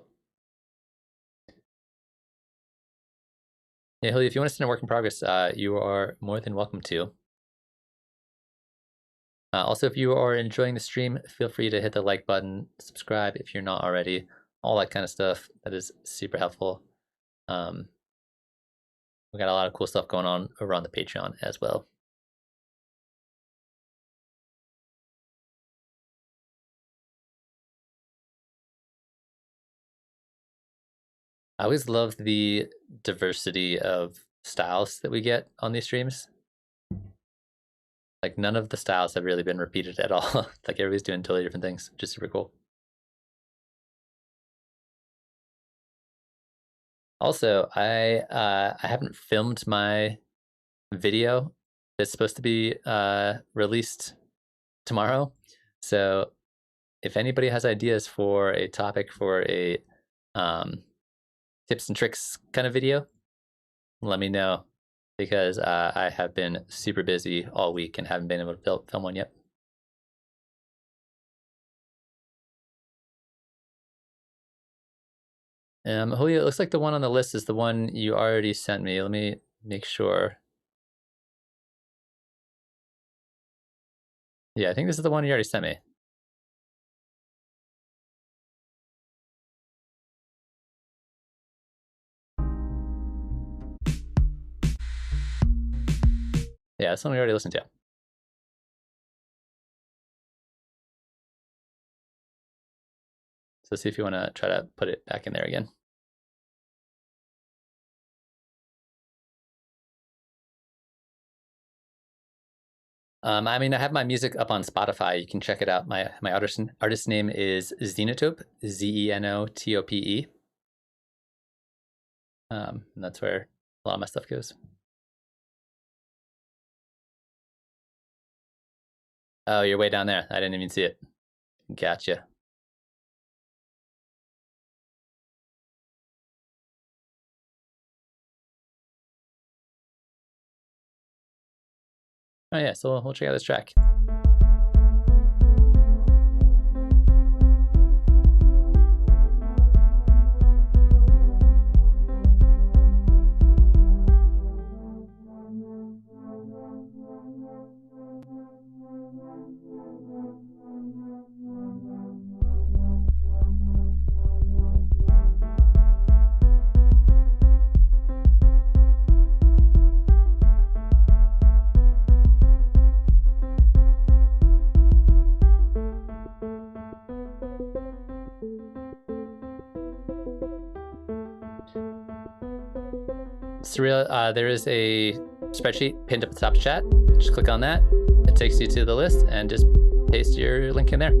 Yeah, Hilly, if you want to send a work in progress, you are more than welcome to. Also, if you are enjoying the stream, feel free to hit the like button, subscribe if you're not already, all that kind of stuff. That is super helpful. We got a lot of cool stuff going on over on the Patreon as well. I always love the diversity of styles that we get on these streams. Like, none of the styles have really been repeated at all. Like, everybody's doing totally different things, which is super cool. Also, I haven't filmed my video that's supposed to be released tomorrow. So if anybody has ideas for a topic for a tips and tricks kind of video, let me know, because I have been super busy all week and haven't been able to film one yet. Julio, it looks like the one on the list is the one you already sent me. Let me make sure. Yeah, I think this is the one you already sent me. Yeah, that's one we already listened to. So see if you want to try to put it back in there again. I mean, I have my music up on Spotify. You can check it out. My artist name is Xenotope, Zenotope. And that's where a lot of my stuff goes. Oh, you're way down there. I didn't even see it. Gotcha. Oh yeah, so we'll check out this track. Surreal, there is a spreadsheet pinned up at the top of chat. Just click on that. It takes you to the list, and just paste your link in there.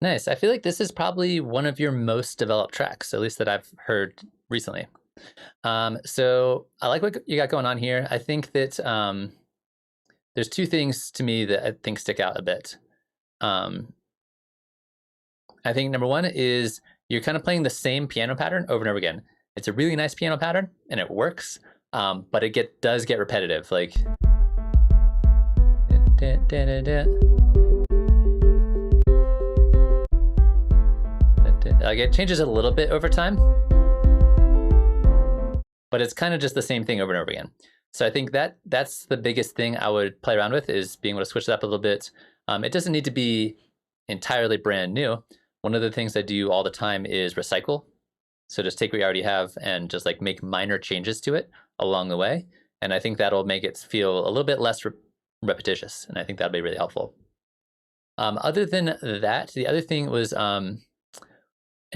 Nice. I feel like this is probably one of your most developed tracks, at least that I've heard recently. So I like what you got going on here. I think that there's two things to me that I think stick out a bit. I think number one is you're kind of playing the same piano pattern over and over again. It's a really nice piano pattern and it works, but it does get repetitive. Like, it changes a little bit over time, but it's kind of just the same thing over and over again. So I think that's the biggest thing I would play around with, is being able to switch it up a little bit. It doesn't need to be entirely brand new. One of the things I do all the time is recycle. So just take what you already have and just like make minor changes to it along the way. And I think that'll make it feel a little bit less repetitious. And I think that'll be really helpful. Other than that, the other thing was, in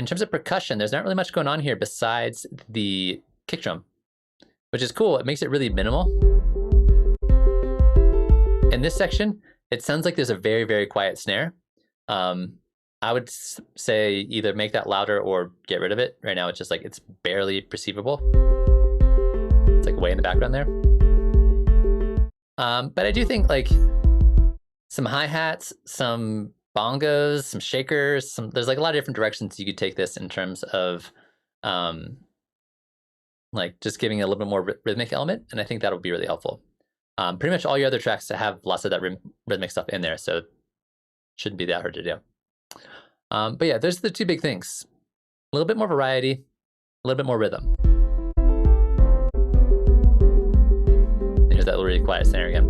terms of percussion, there's not really much going on here besides the kick drum, which is cool. It makes it really minimal. In this section, it sounds like there's a very, very quiet snare. I would say either make that louder or get rid of it. Right now, it's just like, it's barely perceivable. It's like way in the background there. But I do think like some hi-hats, some bongos, some shakers, there's like a lot of different directions you could take this in terms of like just giving a little bit more rhythmic element. And I think that'll be really helpful. Pretty much all your other tracks have lots of that rhythmic stuff in there, so it shouldn't be that hard to do. But yeah, those are the two big things. A little bit more variety, a little bit more rhythm. Here's that little really quiet snare again.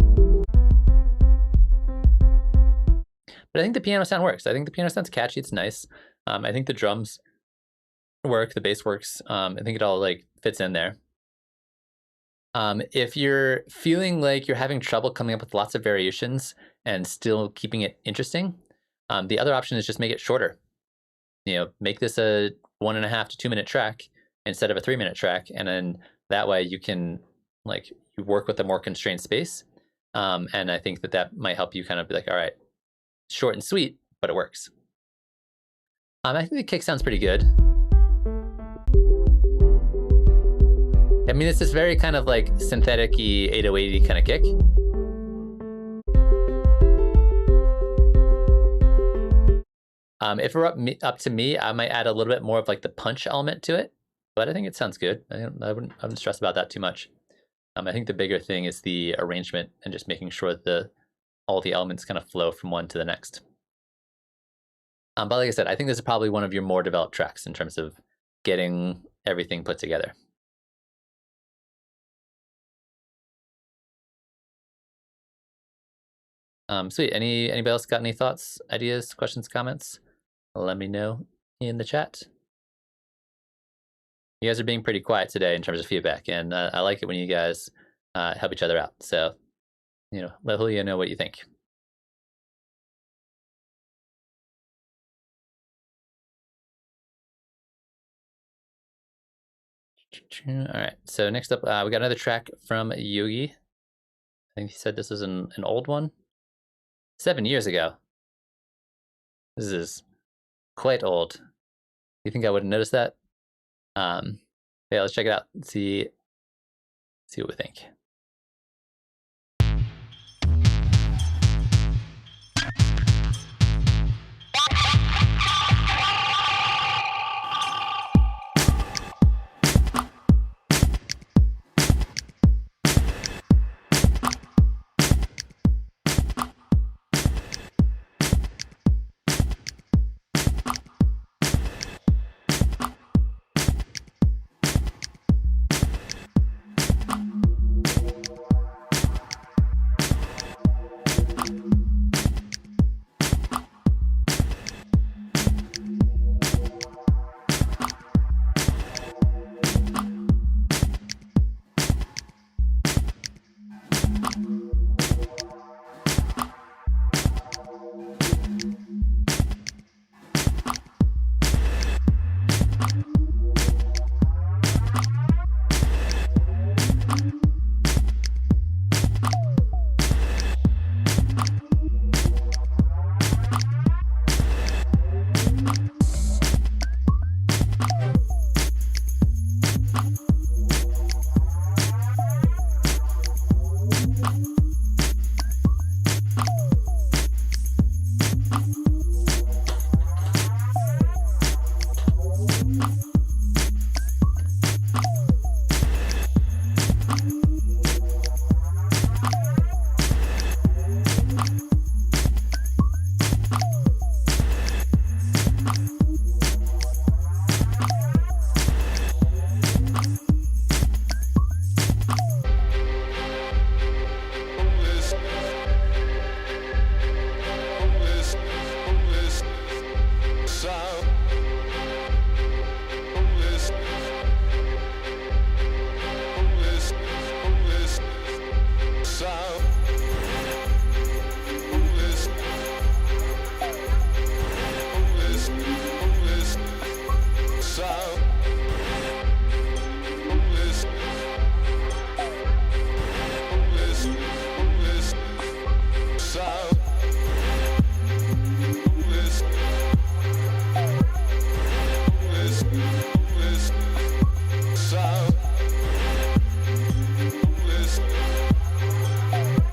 But I think the piano sound works. I think the piano sound's catchy, it's nice. I think the drums work, the bass works. I think it all like fits in there. If you're feeling like you're having trouble coming up with lots of variations and still keeping it interesting, the other option is just make it shorter. You know, make this a 1.5 to 2 minute track instead of a 3-minute track, and then that way you can like you work with a more constrained space. And I think that might help you kind of be like, all right, short and sweet, but it works. I think the kick sounds pretty good. I mean, it's this very kind of like synthetic-y 808-y kind of kick. If it were up to me, I might add a little bit more of like the punch element to it, but I think it sounds good. I wouldn't stress about that too much. I think the bigger thing is the arrangement and just making sure that all the elements kind of flow from one to the next. But like I said, I think this is probably one of your more developed tracks in terms of getting everything put together. Sweet. Anybody else got any thoughts, ideas, questions, comments? Let me know in the chat. You guys are being pretty quiet today in terms of feedback, and I like it when you guys help each other out. So, you know, let Julio know what you think. All right. So next up, we got another track from Yogi. I think he said this was an old one. 7 years ago. This is quite old. You think I would have noticed that? Yeah, let's check it out and see what we think.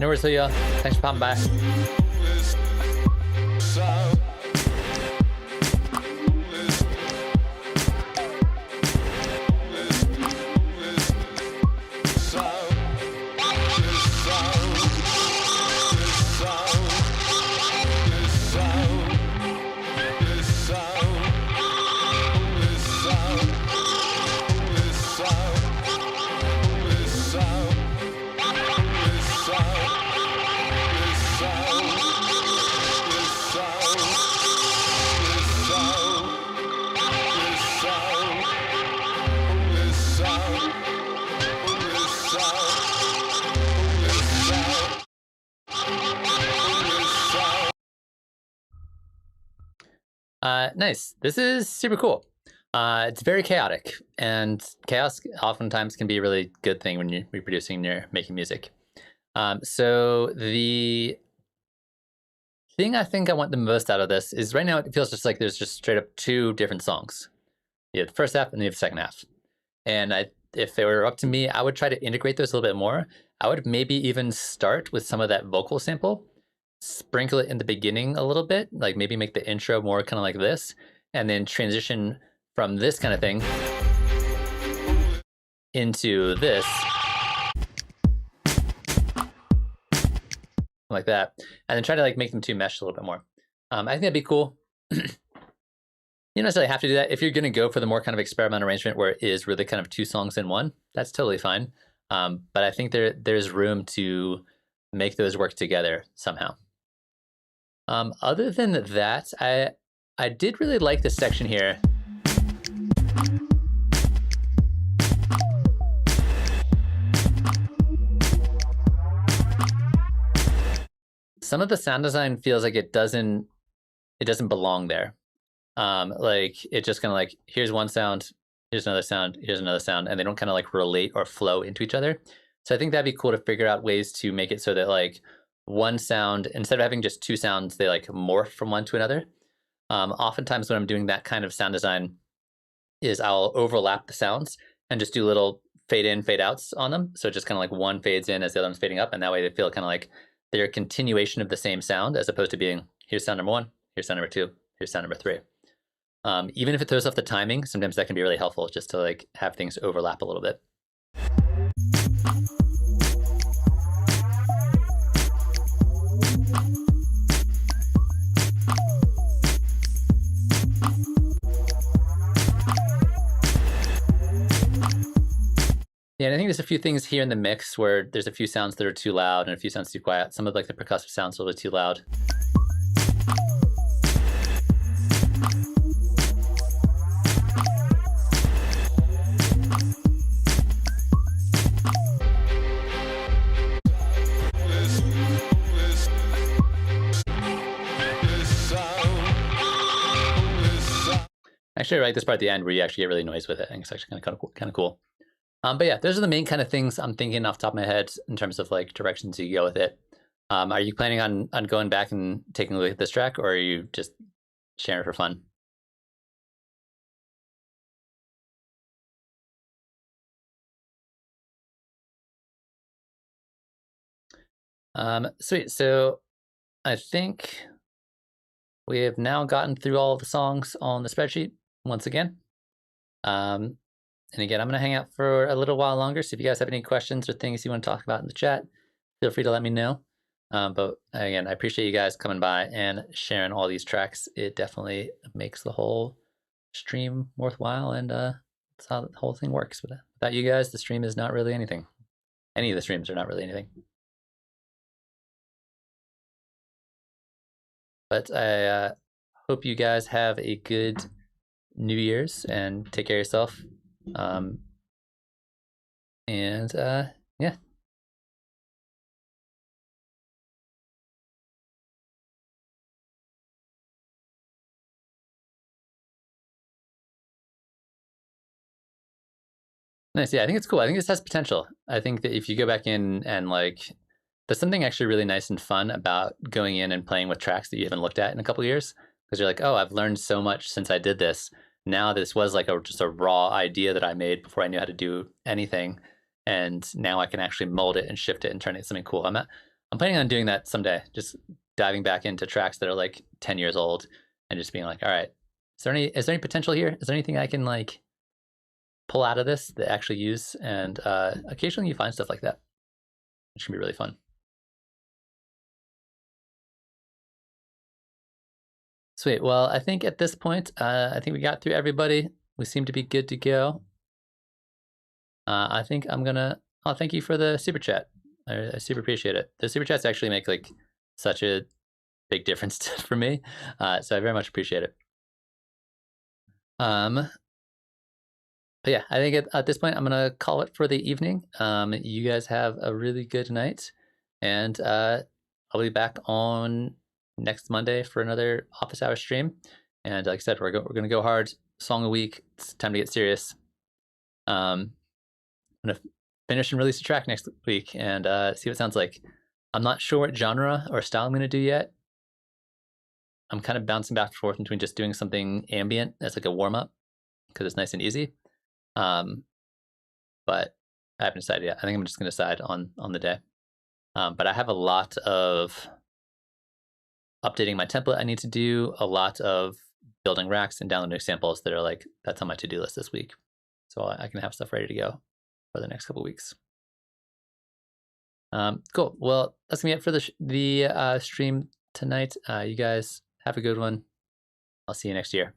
No worries, y'all. Thanks for popping by. Nice. This is super cool. It's very chaotic, and chaos oftentimes can be a really good thing when you're reproducing and you're making music. So the thing I think I want the most out of this is right now it feels just like there's just straight up two different songs. You have the first half and you have the second half. And if it were up to me, I would try to integrate those a little bit more. I would maybe even start with some of that vocal sample, sprinkle it in the beginning a little bit, like maybe make the intro more kind of like this, and then transition from this kind of thing into this, like that, and then try to like make them two mesh a little bit more. I think that'd be cool. You don't necessarily have to do that. If you're going to go for the more kind of experimental arrangement where it is really kind of two songs in one, that's totally fine. But I think there's room to make those work together somehow. Other than that, I did really like this section here. Some of the sound design feels like it doesn't belong there. Like it just kind of like, here's one sound, here's another sound, here's another sound, and they don't kind of like relate or flow into each other. So I think that'd be cool to figure out ways to make it so that like one sound, instead of having just two sounds, they like morph from one to another. Oftentimes when I'm doing that kind of sound design is I'll overlap the sounds and just do little fade in, fade outs on them. So just kind of like one fades in as the other one's fading up, and that way they feel kind of like they're a continuation of the same sound as opposed to being, here's sound number one, here's sound number two, here's sound number three. Even if it throws off the timing, sometimes that can be really helpful just to like have things overlap a little bit. Yeah, and I think there's a few things here in the mix where there's a few sounds that are too loud and a few sounds too quiet. Some of like the percussive sounds are a little bit too loud. Actually, I like this part at the end where you actually get really noise with it. I think it's actually kind of cool. But yeah, those are the main kind of things I'm thinking off the top of my head in terms of like directions you go with it. Are you planning on going back and taking a look at this track, or are you just sharing it for fun? Sweet. So I think we have now gotten through all of the songs on the spreadsheet once again. And again, I'm going to hang out for a little while longer. So if you guys have any questions or things you want to talk about in the chat, feel free to let me know. But again, I appreciate you guys coming by and sharing all these tracks. It definitely makes the whole stream worthwhile, and that's how the whole thing works. Without you guys, the stream is not really anything. Any of the streams are not really anything. But I hope you guys have a good New Year's and take care of yourself. Yeah. Nice. Yeah, I think it's cool. I think this has potential. I think that if you go back in and like, there's something actually really nice and fun about going in and playing with tracks that you haven't looked at in a couple of years, because you're like, oh, I've learned so much since I did this. Now this was like just a raw idea that I made before I knew how to do anything, and now I can actually mold it and shift it and turn it into something cool. I'm planning on doing that someday. Just diving back into tracks that are like 10 years old and just being like, all right, is there any potential here? Is there anything I can like pull out of this that actually use? And occasionally you find stuff like that, which can be really fun. Sweet. Well, I think at this point, I think we got through everybody. We seem to be good to go. I think I'm gonna. Oh, thank you for the super chat. I super appreciate it. The super chats actually make like such a big difference for me, so I very much appreciate it. But yeah, I think at this point I'm gonna call it for the evening. You guys have a really good night, and I'll be back on next Monday for another office hour stream. And like I said, we're gonna go hard. Song a week. It's time to get serious. I'm gonna finish and release a track next week and see what it sounds like. I'm not sure what genre or style I'm gonna do yet. I'm kind of bouncing back and forth between just doing something ambient as like a warm up because it's nice and easy. But I haven't decided yet. I think I'm just gonna decide on the day. But I have a lot of updating my template I need to do, a lot of building racks and downloading samples that are like, that's on my to-do list this week. So I can have stuff ready to go for the next couple weeks. Cool. Well, that's gonna be it for the stream tonight. You guys have a good one. I'll see you next year.